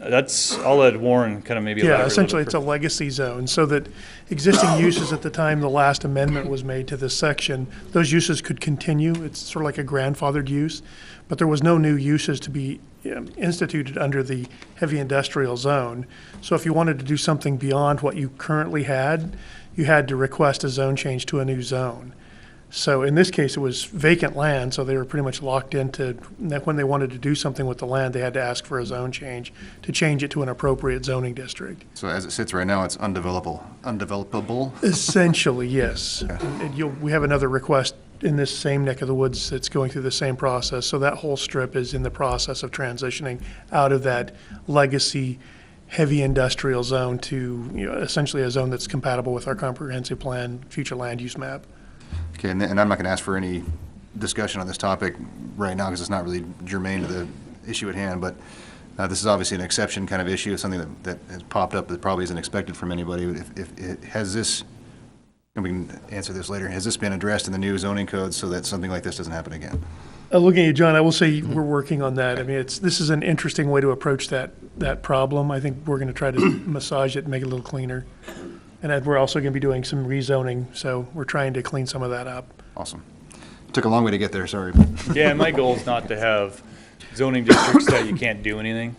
I'll let Warren kind of maybe elaborate. Yeah, essentially it's a legacy zone, so that existing uses at the time the last amendment was made to this section, those uses could continue. It's sort of like a grandfathered use, but there was no new uses to be instituted under the heavy industrial zone. So if you wanted to do something beyond what you currently had, you had to request a zone change to a new zone. So in this case, it was vacant land, so they were pretty much locked into that. When they wanted to do something with the land, they had to ask for a zone change to change it to an appropriate zoning district. So as it sits right now, it's undevelopable? Essentially, yes. And we have another request in this same neck of the woods that's going through the same process. So that whole strip is in the process of transitioning out of that legacy heavy industrial zone to essentially a zone that's compatible with our comprehensive plan, future land use map. Okay, and I'm not going to ask for any discussion on this topic right now because it's not really germane to the issue at hand, but this is obviously an exception kind of issue, something that has popped up that probably isn't expected from anybody. Has this And we can answer this later. Has this been addressed in the new zoning code so that something like this doesn't happen again? Looking at you, John, I will say we're working on that. I mean, this is an interesting way to approach that problem. I think we're going to try to massage it and make it a little cleaner. And we're also going to be doing some rezoning, so we're trying to clean some of that up. Awesome. Took a long way to get there, sorry. Yeah, my goal is not to have zoning districts that you can't do anything.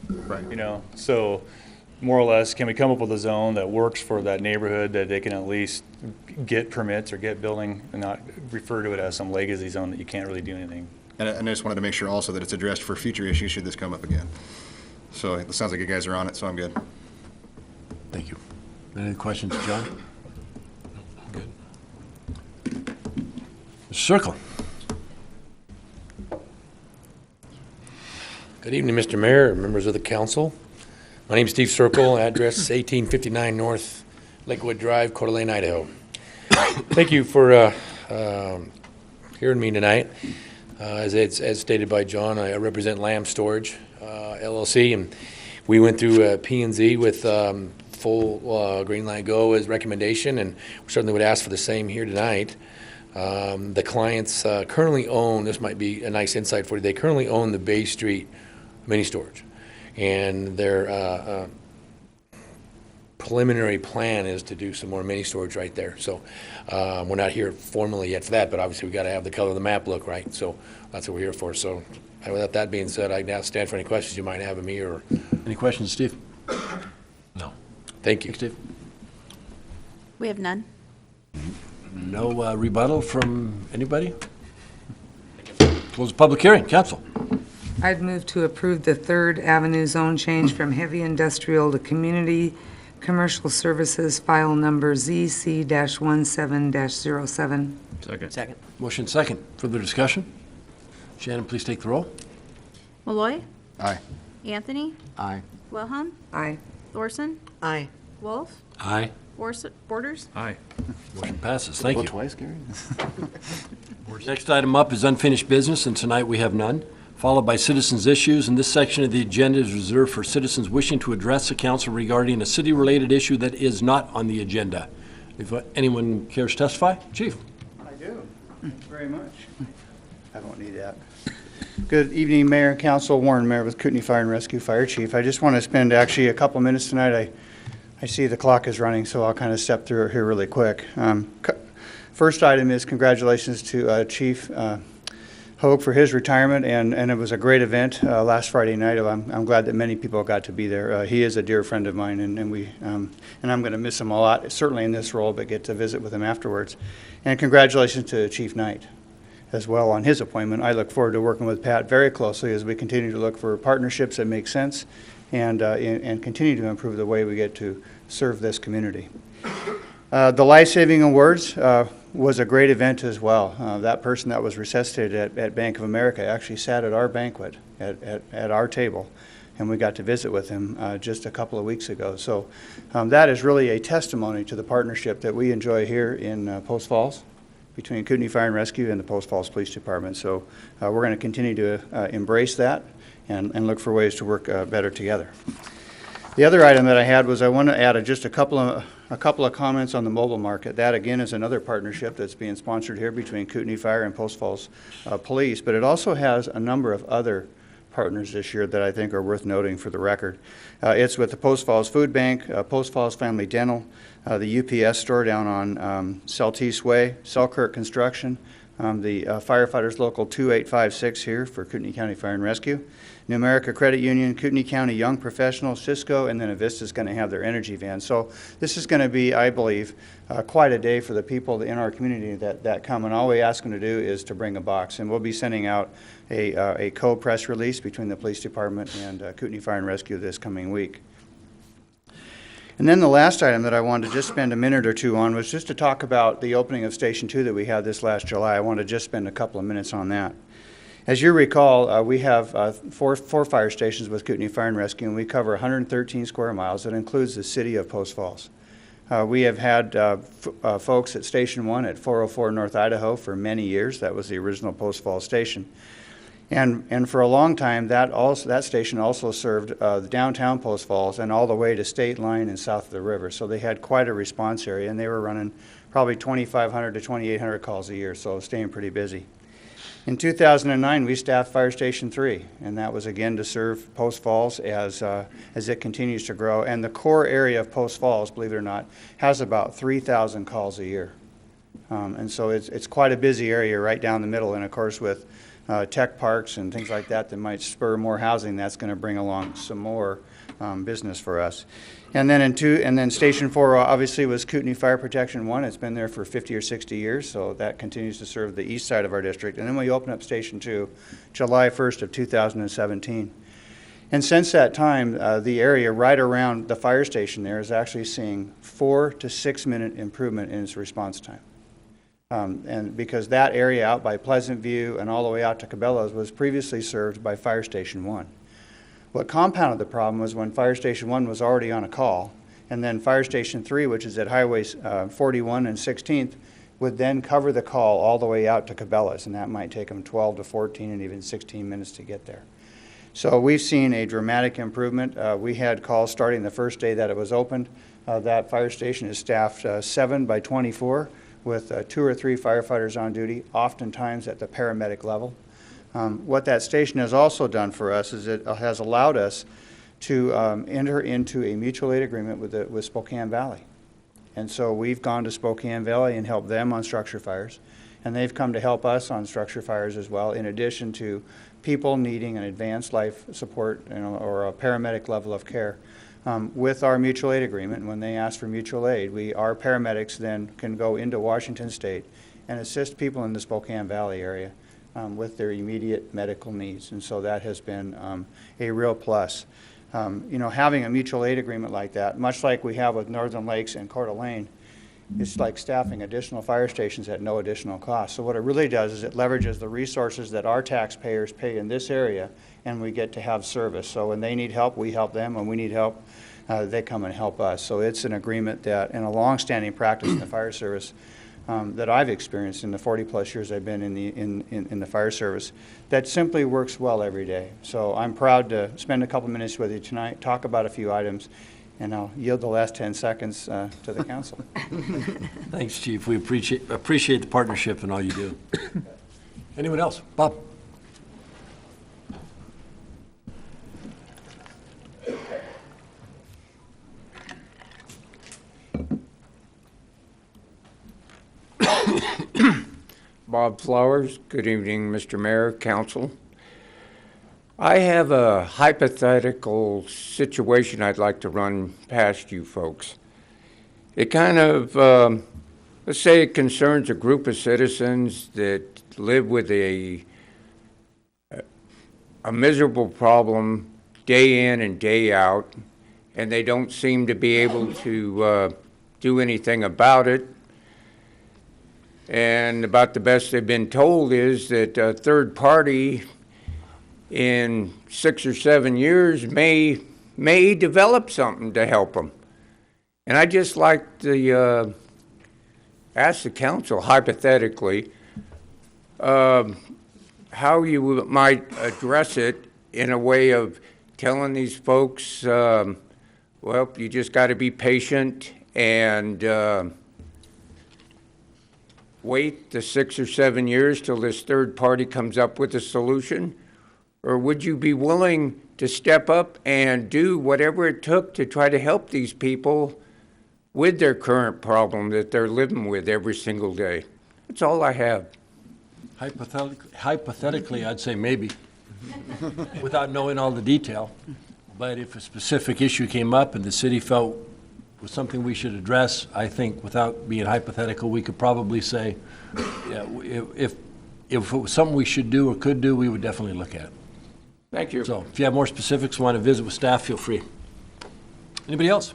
Right. You know, so more or less, can we come up with a zone that works for that neighborhood, that they can at least get permits or get building and not refer to it as some legacy zone that you can't really do anything? And I just wanted to make sure also that it's addressed for future issues should this come up again. So it sounds like you guys are on it, so I'm good. Thank you. Any questions, John? Good. Mr. Circle. Good evening, Mr. Mayor, members of the council. My name is Steve Circle, address 1859 North Lakewood Drive, Coeur d'Alene, Idaho. Thank you for hearing me tonight. As stated by John, I represent Lamb Storage LLC, and we went through P&Z with full green light go as recommendation, and we certainly would ask for the same here tonight. The clients currently own, this might be a nice insight for you, they currently own the Bay Street mini storage, and their preliminary plan is to do some more mini storage right there. So we're not here formally yet for that, but obviously we got to have the color of the map look right. So that's what we're here for. So with that being said, I now stand for any questions you might have of me or. Any questions, Steve? No. Thank you. Thanks, Steve. We have none. No rebuttal from anybody? Close the public hearing. Council. I'd move to approve the Third Avenue zone change from heavy industrial to community commercial services, file number ZC-17-07. Second. Motion second. Further discussion? Shannon, please take the roll. Malloy. Aye. Anthony. Aye. Wilhelm. Aye. Thorson. Aye. Wolf. Aye. Borders. Aye. Motion passes. Thank Vote you. twice, Gary? Next item up is unfinished business, and tonight we have none, followed by citizens' issues, and this section of the agenda is reserved for citizens wishing to address the council regarding a city-related issue that is not on the agenda. If anyone cares to testify, Chief. I do, very much. I don't need that. Good evening, Mayor and Council. Warren Mayor with Kootenai Fire and Rescue Fire Chief. I just want to spend actually a couple minutes tonight. I see the clock is running, so I'll kind of step through it here really quick. First item is congratulations to Chief Hogue for his retirement, and it was a great event last Friday night. I'm glad that many people got to be there. He is a dear friend of mine, and I'm going to miss him a lot, certainly in this role, but get to visit with him afterwards. And congratulations to Chief Knight as well on his appointment. I look forward to working with Pat very closely as we continue to look for partnerships that make sense and continue to improve the way we get to serve this community. The Life-Saving Awards was a great event as well. That person that was resuscitated at Bank of America actually sat at our banquet at our table, and we got to visit with him just a couple of weeks ago. So that is really a testimony to the partnership that we enjoy here in Post Falls between Kootenai Fire and Rescue and the Post Falls Police Department. So we're going to continue to embrace that and look for ways to work better together. The other item that I had was I want to add just a couple of comments on the mobile market. That, again, is another partnership that's being sponsored here between Kootenai Fire and Post Falls Police, but it also has a number of other partners this year that I think are worth noting for the record. It's with the Post Falls Food Bank, Post Falls Family Dental, the UPS store down on Celtice Way, Selkirk Construction, the Firefighters Local 2856 here for Kootenai County Fire and Rescue, New America Credit Union, Kootenai County Young Professionals, Cisco, and then Avista is going to have their energy van. So this is going to be, I believe, quite a day for the people in our community that come. And all we ask them to do is to bring a box. And we'll be sending out a co-press release between the police department and Kootenai Fire and Rescue this coming week. And then the last item that I wanted to just spend a minute or two on was just to talk about the opening of Station 2 that we had this last July. I want to just spend a couple of minutes on that. As you recall, we have four fire stations with Kootenai Fire and Rescue, and we cover 113 square miles. That includes the city of Post Falls. We have had folks at Station 1 at 404 North Idaho for many years. That was the original Post Falls station. And for a long time, that station also served the downtown Post Falls and all the way to State Line and south of the river. So they had quite a response area, and they were running probably 2,500 to 2,800 calls a year, so staying pretty busy. In 2009, we staffed Fire Station 3, and that was again to serve Post Falls as it continues to grow. And the core area of Post Falls, believe it or not, has about 3,000 calls a year. And so it's quite a busy area right down the middle, and of course with tech parks and things like that that might spur more housing, that's going to bring along some more business for us. And then Station 4 obviously was Kootenai Fire Protection 1. It's been there for 50 or 60 years, so that continues to serve the east side of our district. And then we opened up Station 2 July 1st of 2017. And since that time, the area right around the fire station there is actually seeing 4 to 6 minute improvement in its response time. And because that area out by Pleasant View and all the way out to Cabela's was previously served by Fire Station 1. What compounded the problem was when Fire Station 1 was already on a call, and then Fire Station 3, which is at Highways 41 and 16th, would then cover the call all the way out to Cabela's, and that might take them 12 to 14 and even 16 minutes to get there. So we've seen a dramatic improvement. We had calls starting the first day that it was opened. That fire station is staffed 7 by 24 with 2 or 3 firefighters on duty, oftentimes at the paramedic level. What that station has also done for us is it has allowed us to enter into a mutual aid agreement with Spokane Valley. And so we've gone to Spokane Valley and helped them on structure fires, and they've come to help us on structure fires as well, in addition to people needing an advanced life support, or a paramedic level of care. With our mutual aid agreement, when they ask for mutual aid, our paramedics then can go into Washington State and assist people in the Spokane Valley area with their immediate medical needs, and so that has been a real plus. Having a mutual aid agreement like that, much like we have with Northern Lakes and Coeur d'Alene, it's like staffing additional fire stations at no additional cost. So what it really does is it leverages the resources that our taxpayers pay in this area, and we get to have service. So when they need help, we help them. When we need help, they come and help us. So it's an agreement that, in a long-standing practice in the fire service, that I've experienced in the 40-plus years I've been in the fire service, that simply works well every day. So I'm proud to spend a couple minutes with you tonight, talk about a few items, and I'll yield the last 10 seconds to the council. Thanks, Chief. We appreciate the partnership and all you do. Anyone else? Bob? Bob Flowers. Good evening, Mr. Mayor, Council. I have a hypothetical situation I'd like to run past you folks. It kind of, let's say it concerns a group of citizens that live with a miserable problem day in and day out, and they don't seem to be able to do anything about it. And about the best they've been told is that a third party in 6 or 7 years may develop something to help them. And I'd just like to ask the council, hypothetically, how you might address it in a way of telling these folks, well, you just got to be patient and wait the 6 or 7 years till this third party comes up with a solution? Or would you be willing to step up and do whatever it took to try to help these people with their current problem that they're living with every single day? That's all I have. Hypothetically, I'd say maybe, without knowing all the detail. But if a specific issue came up and the city felt was something we should address, I think without being hypothetical, we could probably say, yeah, if it was something we should do or could do, we would definitely look at it. Thank you. So if you have more specifics, want to visit with staff, feel free. Anybody else?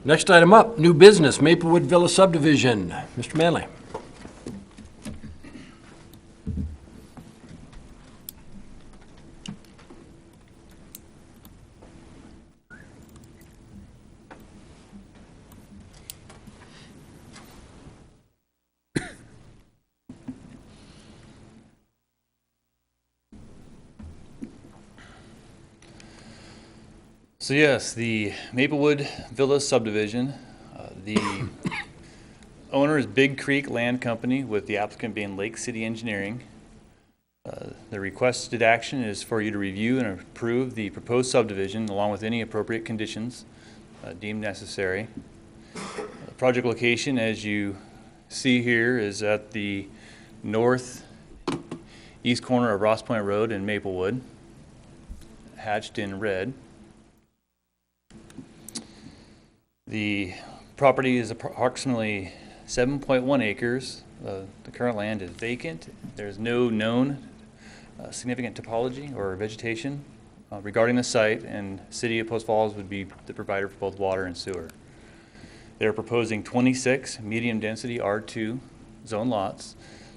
Next item up, new business, Maplewood Villa subdivision. Mr. Manley. So yes, the Maplewood Villa subdivision, the owner is Big Creek Land Company, with the applicant being Lake City Engineering. The requested action is for you to review and approve the proposed subdivision along with any appropriate conditions deemed necessary. The project location, as you see here, is at the northeast corner of Ross Point Road in Maplewood, hatched in red. The property is approximately 7.1 acres. The current land is vacant. There's no known significant topology or vegetation regarding the site, and City of Post Falls would be the provider for both water and sewer. They're proposing 26 medium-density R2 zone lots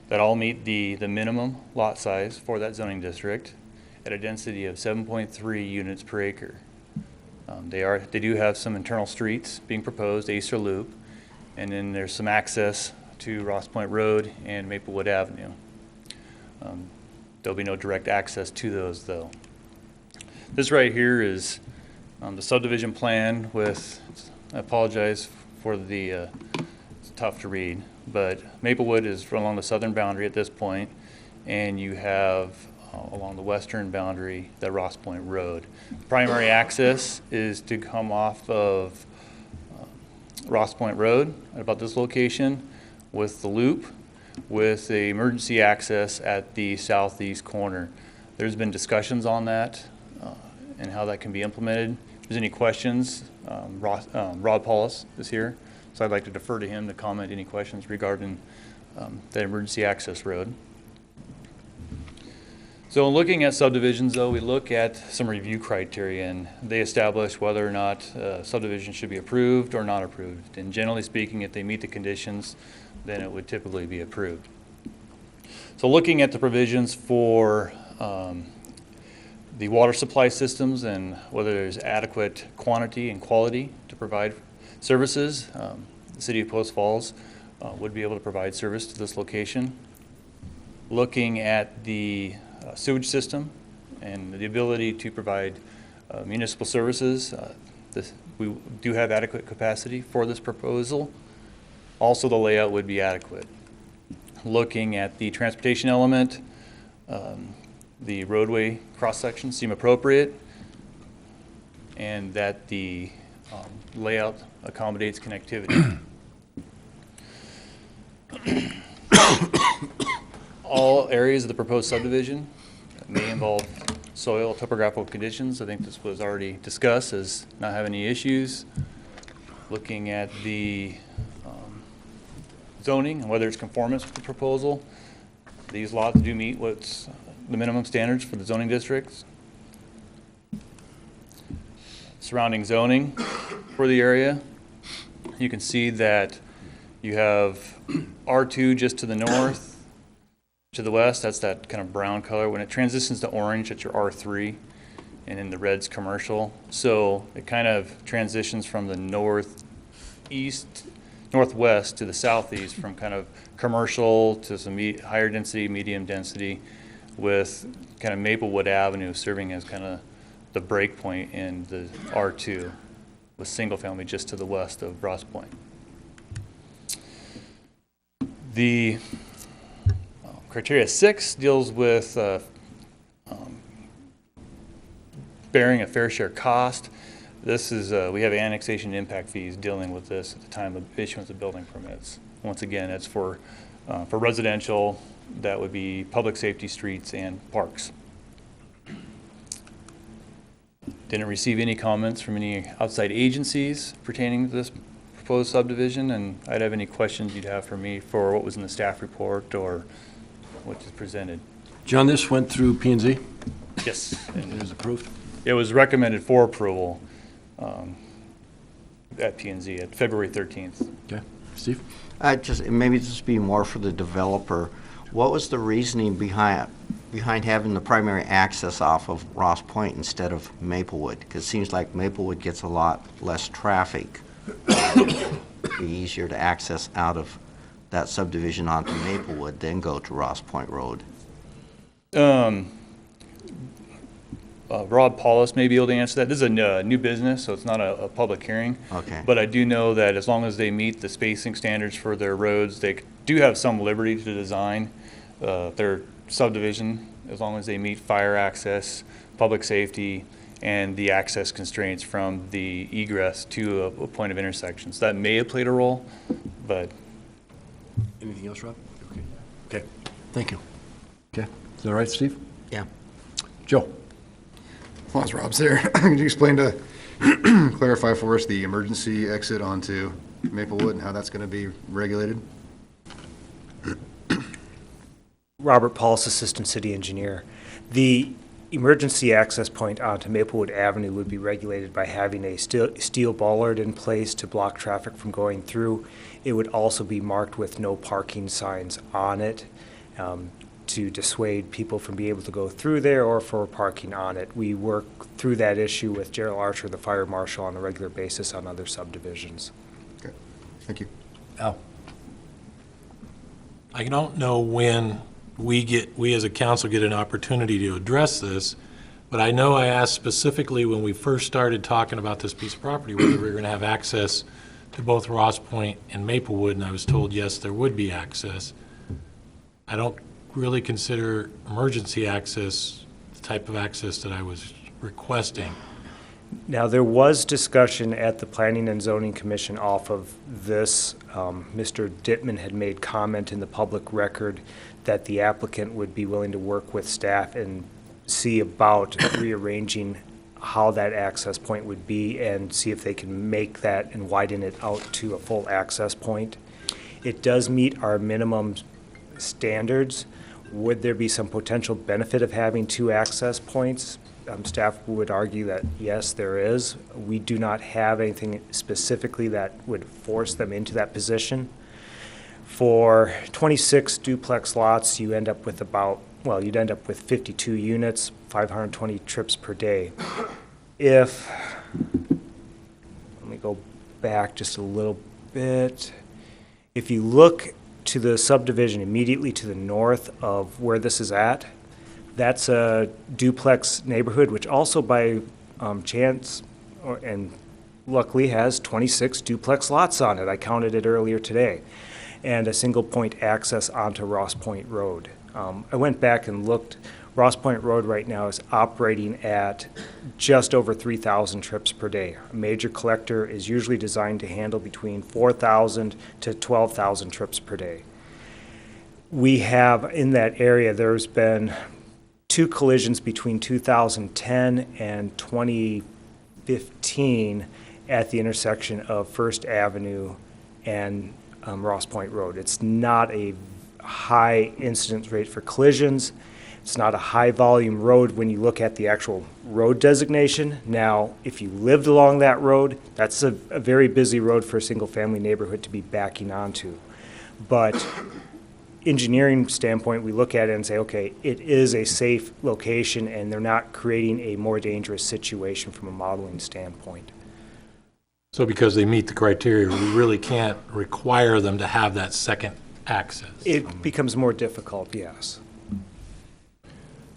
that all meet the minimum lot size for that zoning district at a density of 7.3 units per acre. They do have some internal streets being proposed, Acer Loop, and then there's some access to Ross Point Road and Maplewood Avenue. There'll be no direct access to those, though. This right here is the subdivision plan with, I apologize for the, it's tough to read, but Maplewood is along the southern boundary at this point, and you have along the western boundary, the Ross Point Road. Primary access is to come off of Ross Point Road at about this location with the loop, with the emergency access at the southeast corner. There's been discussions on that and how that can be implemented. If there's any questions, Rod Paulus is here, so I'd like to defer to him to comment any questions regarding that emergency access road. So in looking at subdivisions, though, we look at some review criteria, and they establish whether or not subdivision should be approved or not approved. And generally speaking, if they meet the conditions, then it would typically be approved. So looking at the provisions for the water supply systems and whether there's adequate quantity and quality to provide services, the City of Post Falls would be able to provide service to this location. Looking at the sewage system and the ability to provide municipal services, we do have adequate capacity for this proposal. Also, the layout would be adequate. Looking at the transportation element, the roadway cross-sections seem appropriate, and that the layout accommodates connectivity. All areas of the proposed subdivision may involve soil topographical conditions. I think this was already discussed as not having any issues. Looking at the zoning and whether it's conformance with the proposal, these lots do meet what's the minimum standards for the zoning districts. Surrounding zoning for the area, you can see that you have R2 just to the north. To the west, that's that kind of brown color. When it transitions to orange, that's your R3, and then the red's commercial. So it kind of transitions from the northwest to the southeast, from kind of commercial to some higher density, medium density, with kind of Maplewood Avenue serving as kind of the break point in the R2, with single family just to the west of Ross Point. The criteria 6 deals with bearing a fair share cost. This is, we have annexation impact fees dealing with this at the time of issuance of building permits. Once again, it's for residential, that would be public safety, streets, and parks. Didn't receive any comments from any outside agencies pertaining to this proposed subdivision, and I'd have any questions you'd have for me for what was in the staff report or what is presented. John, this went through P&Z? Yes. And it was approved? It was recommended for approval at P&Z at February 13th. Okay. Steve? Maybe this would be more for the developer. What was the reasoning behind having the primary access off of Ross Point instead of Maplewood? Because it seems like Maplewood gets a lot less traffic. It'd be easier to access out of that subdivision onto Maplewood, then go to Ross Point Road. Rob Paulus may be able to answer that. This is a new business, so it's not a public hearing. Okay. But I do know that as long as they meet the spacing standards for their roads, they do have some liberty to design their subdivision, as long as they meet fire access, public safety, and the access constraints from the egress to a point of intersection. So that may have played a role, but. Anything else, Rob? Okay. Okay. Thank you. Okay. Is that all right, Steve? Yeah. Joe? Well, as Rob's there, could you explain to, clarify for us the emergency exit onto Maplewood and how that's going to be regulated? Robert Paulus, Assistant City Engineer. The emergency access point onto Maplewood Avenue would be regulated by having a steel bollard in place to block traffic from going through. It would also be marked with no parking signs on it to dissuade people from being able to go through there or for parking on it. We work through that issue with Gerald Archer, the fire marshal, on a regular basis on other subdivisions. Okay, thank you. Al? I don't know when we as a council get an opportunity to address this, but I know I asked specifically when we first started talking about this piece of property whether we were going to have access to both Ross Point and Maplewood, and I was told yes, there would be access. I don't really consider emergency access the type of access that I was requesting. Now, there was discussion at the Planning and Zoning Commission off of this. Mr. Dittman had made comment in the public record that the applicant would be willing to work with staff and see about rearranging how that access point would be and see if they can make that and widen it out to a full access point. It does meet our minimum standards. Would there be some potential benefit of having two access points? Staff would argue that yes, there is. We do not have anything specifically that would force them into that position. For 26 duplex lots, you end up with you'd end up with 52 units, 520 trips per day. Let me go back just a little bit. If you look to the subdivision immediately to the north of where this is at, that's a duplex neighborhood, which also by chance and luckily has 26 duplex lots on it. I counted it earlier today. And a single point access onto Ross Point Road. I went back and looked. Ross Point Road right now is operating at just over 3,000 trips per day. A major collector is usually designed to handle between 4,000 to 12,000 trips per day. We have in that area, there's been 2 collisions between 2010 and 2015 at the intersection of First Avenue and Ross Point Road. It's not a high incidence rate for collisions. It's not a high volume road when you look at the actual road designation. Now, if you lived along that road, that's a very busy road for a single family neighborhood to be backing onto. But engineering standpoint, we look at it and say, okay, it is a safe location and they're not creating a more dangerous situation from a modeling standpoint. So because they meet the criteria, we really can't require them to have that second access? It becomes more difficult, yes.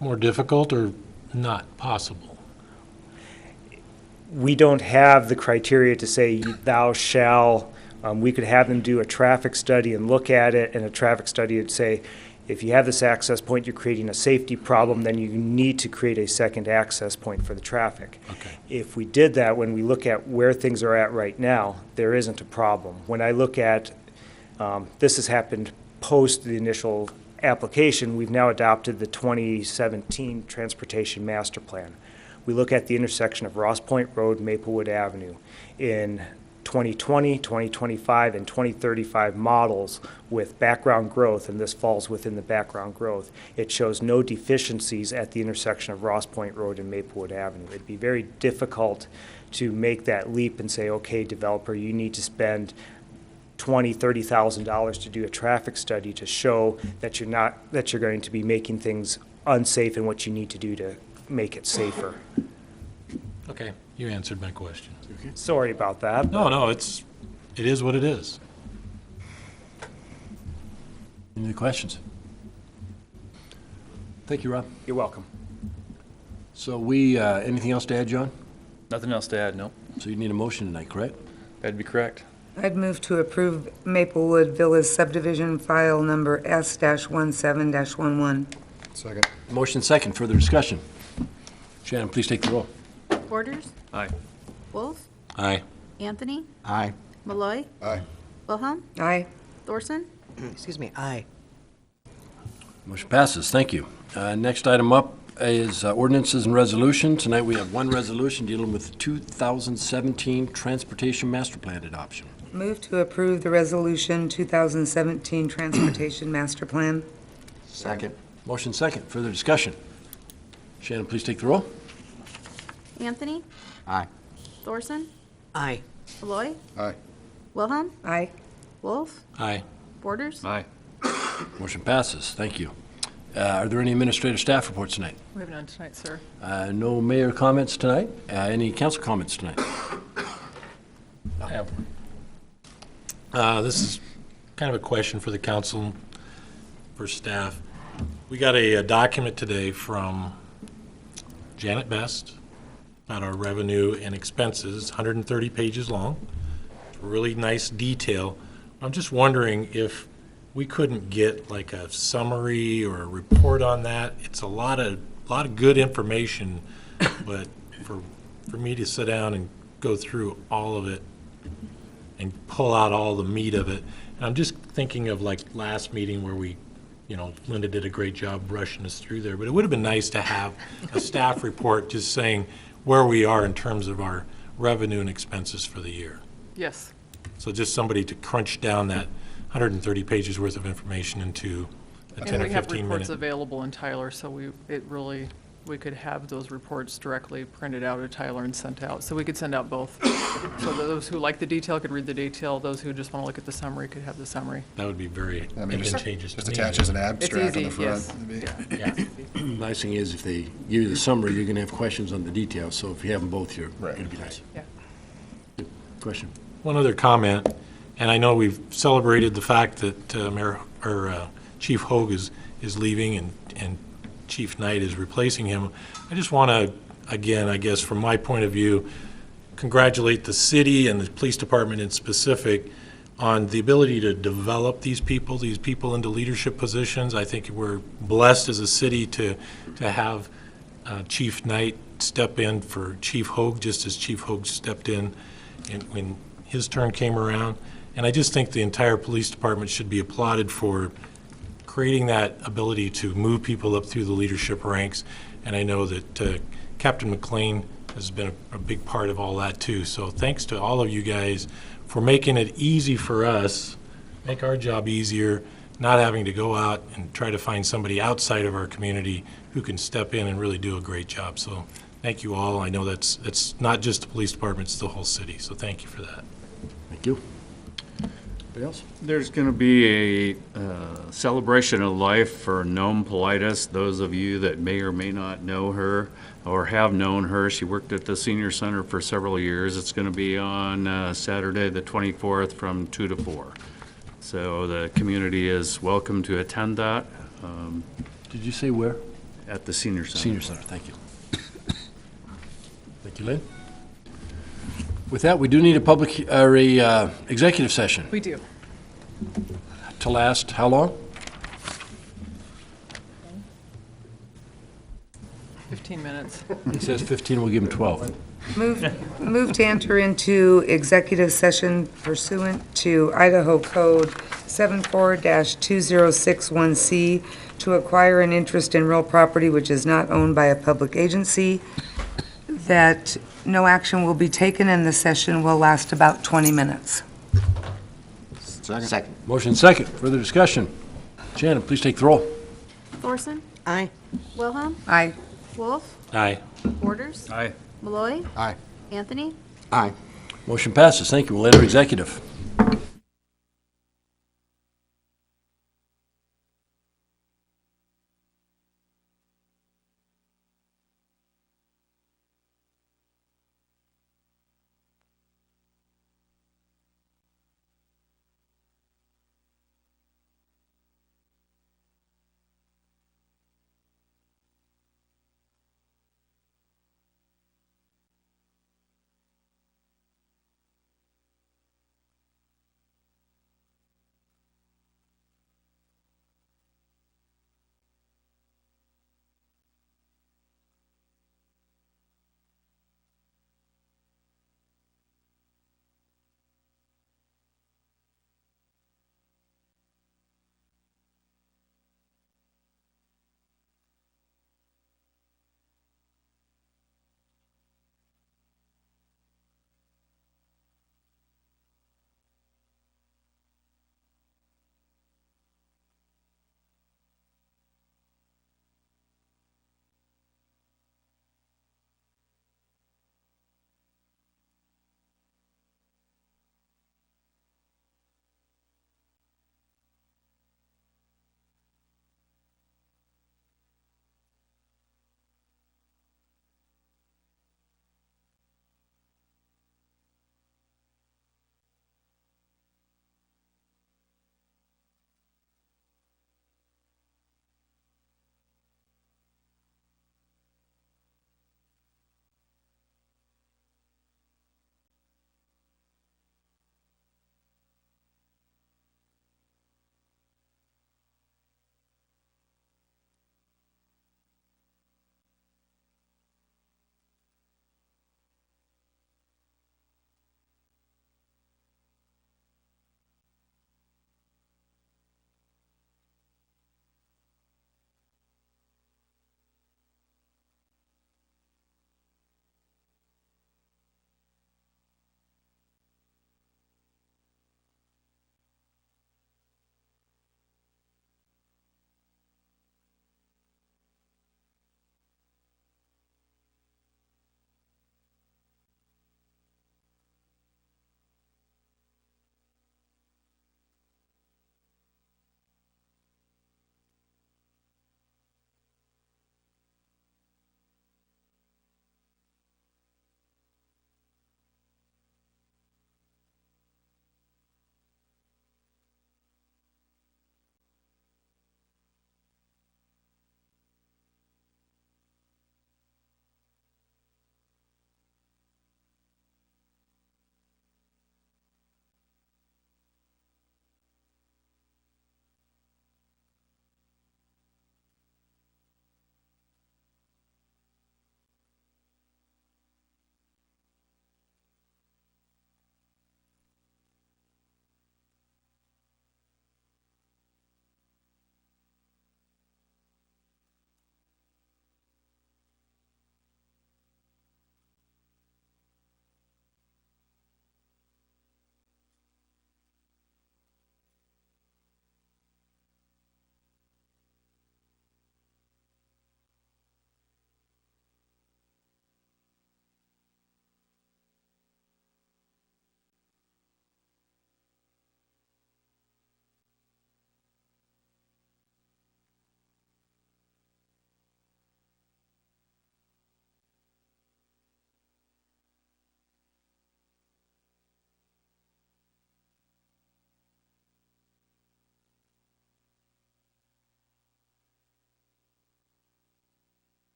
More difficult or not possible? We don't have the criteria to say thou shall. We could have them do a traffic study and look at it, and a traffic study would say, if you have this access point, you're creating a safety problem, then you need to create a second access point for the traffic. Okay. If we did that, when we look at where things are at right now, there isn't a problem. When I look at, this has happened post the initial application, we've now adopted the 2017 Transportation Master Plan. We look at the intersection of Ross Point Road, Maplewood Avenue. In 2020, 2025, and 2035 models with background growth, and this falls within the background growth, it shows no deficiencies at the intersection of Ross Point Road and Maplewood Avenue. It'd be very difficult to make that leap and say, okay, developer, you need to spend $20,000, $30,000 to do a traffic study to show that you're going to be making things unsafe and what you need to do to make it safer. Okay, you answered my question. Okay. Sorry about that. No, it is what it is. Any other questions? Thank you, Rob. You're welcome. So anything else to add, John? Nothing else to add, no. So you need a motion tonight, correct? That'd be correct. I'd move to approve Maplewood Villas subdivision file number S-17-11. Second. Motion second, further discussion. Shannon, please take the roll. Borders? Aye. Wolf? Aye. Anthony? Aye. Malloy? Aye. Wilhelm? Aye. Thorson? Excuse me, aye. Motion passes, thank you. Next item up is ordinances and resolution. Tonight we have one resolution dealing with 2017 Transportation Master Plan adoption. Move to approve the resolution 2017 Transportation Master Plan. Second. Motion second, further discussion. Shannon, please take the roll. Anthony? Aye. Thorson? Aye. Malloy? Aye. Wilhelm? Aye. Wolf? Aye. Borders? Aye. Motion passes, thank you. Are there any administrative staff reports tonight? We have none tonight, sir. No mayor comments tonight? Any council comments tonight? I have one. This is kind of a question for the council, for staff. We got a document today from Janet Best about our revenue and expenses, 130 pages long. Really nice detail. I'm just wondering if we couldn't get like a summary or a report on that. It's a lot of good information, but for me to sit down and go through all of it and pull out all the meat of it. And I'm just thinking of like last meeting where Linda did a great job rushing us through there, but it would have been nice to have a staff report just saying where we are in terms of our revenue and expenses for the year. Yes. So just somebody to crunch down that 130 pages worth of information into a 10 And or we have 15 reports minute. available in Tyler, so we could have those reports directly printed out of Tyler and sent out. So we could send out both. So those who like the detail could read the detail. Those who just want to look at the summary could have the summary. That would be very advantageous to Just me. attach as an It's abstract on easy, the front. yes. Yeah. Nice thing is if they give you the summary, you're going to have questions on the details. So if you have them both here, Right. it'd be nice. Yeah. Good question. One other comment, and I know we've celebrated the fact that Chief Hogue is leaving and Chief Knight is replacing him. I just want to, again, I guess from my point of view, congratulate the city and the police department in specific on the ability to develop these people into leadership positions. I think we're blessed as a city to have Chief Knight step in for Chief Hogue, just as Chief Hogue stepped in when his turn came around. And I just think the entire police department should be applauded for creating that ability to move people up through the leadership ranks. And I know that Captain McLean has been a big part of all that too. So thanks to all of you guys for making it easy for us, make our job easier, not having to go out and try to find somebody outside of our community who can step in and really do a great job. So thank you all. I know that's not just the police department, it's the whole city. So thank you for that. Thank you. Anybody else? There's going to be a celebration of life for Noam Politis. Those of you that may or may not know her or have known her, she worked at the senior center for several years. It's going to be on Saturday the 24th from 2 to 4. So the community is welcome to attend that. Did you say where? At the senior center. Senior Center, thank you. Thank you, Lynn. With that, we do need a executive session. We do. To last how long? 15 minutes. He says 15, we'll give him 12. Move to enter into executive session pursuant to Idaho Code 74-2061C to acquire an interest in real property which is not owned by a public agency, that no action will be taken and the session will last about 20 minutes. Second. Motion second, further discussion. Shannon, please take the roll. Thorson? Aye. Wilhelm? Aye. Wolf? Aye. Borders? Aye. Malloy? Aye. Anthony? Aye. Motion passes, thank you. We'll enter executive.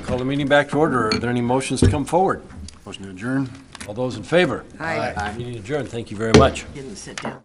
Call the meeting back to order. Are there any motions to come forward? Motion to adjourn. All those in favor? Aye. Meeting adjourned. Thank you very much. Didn't sit down.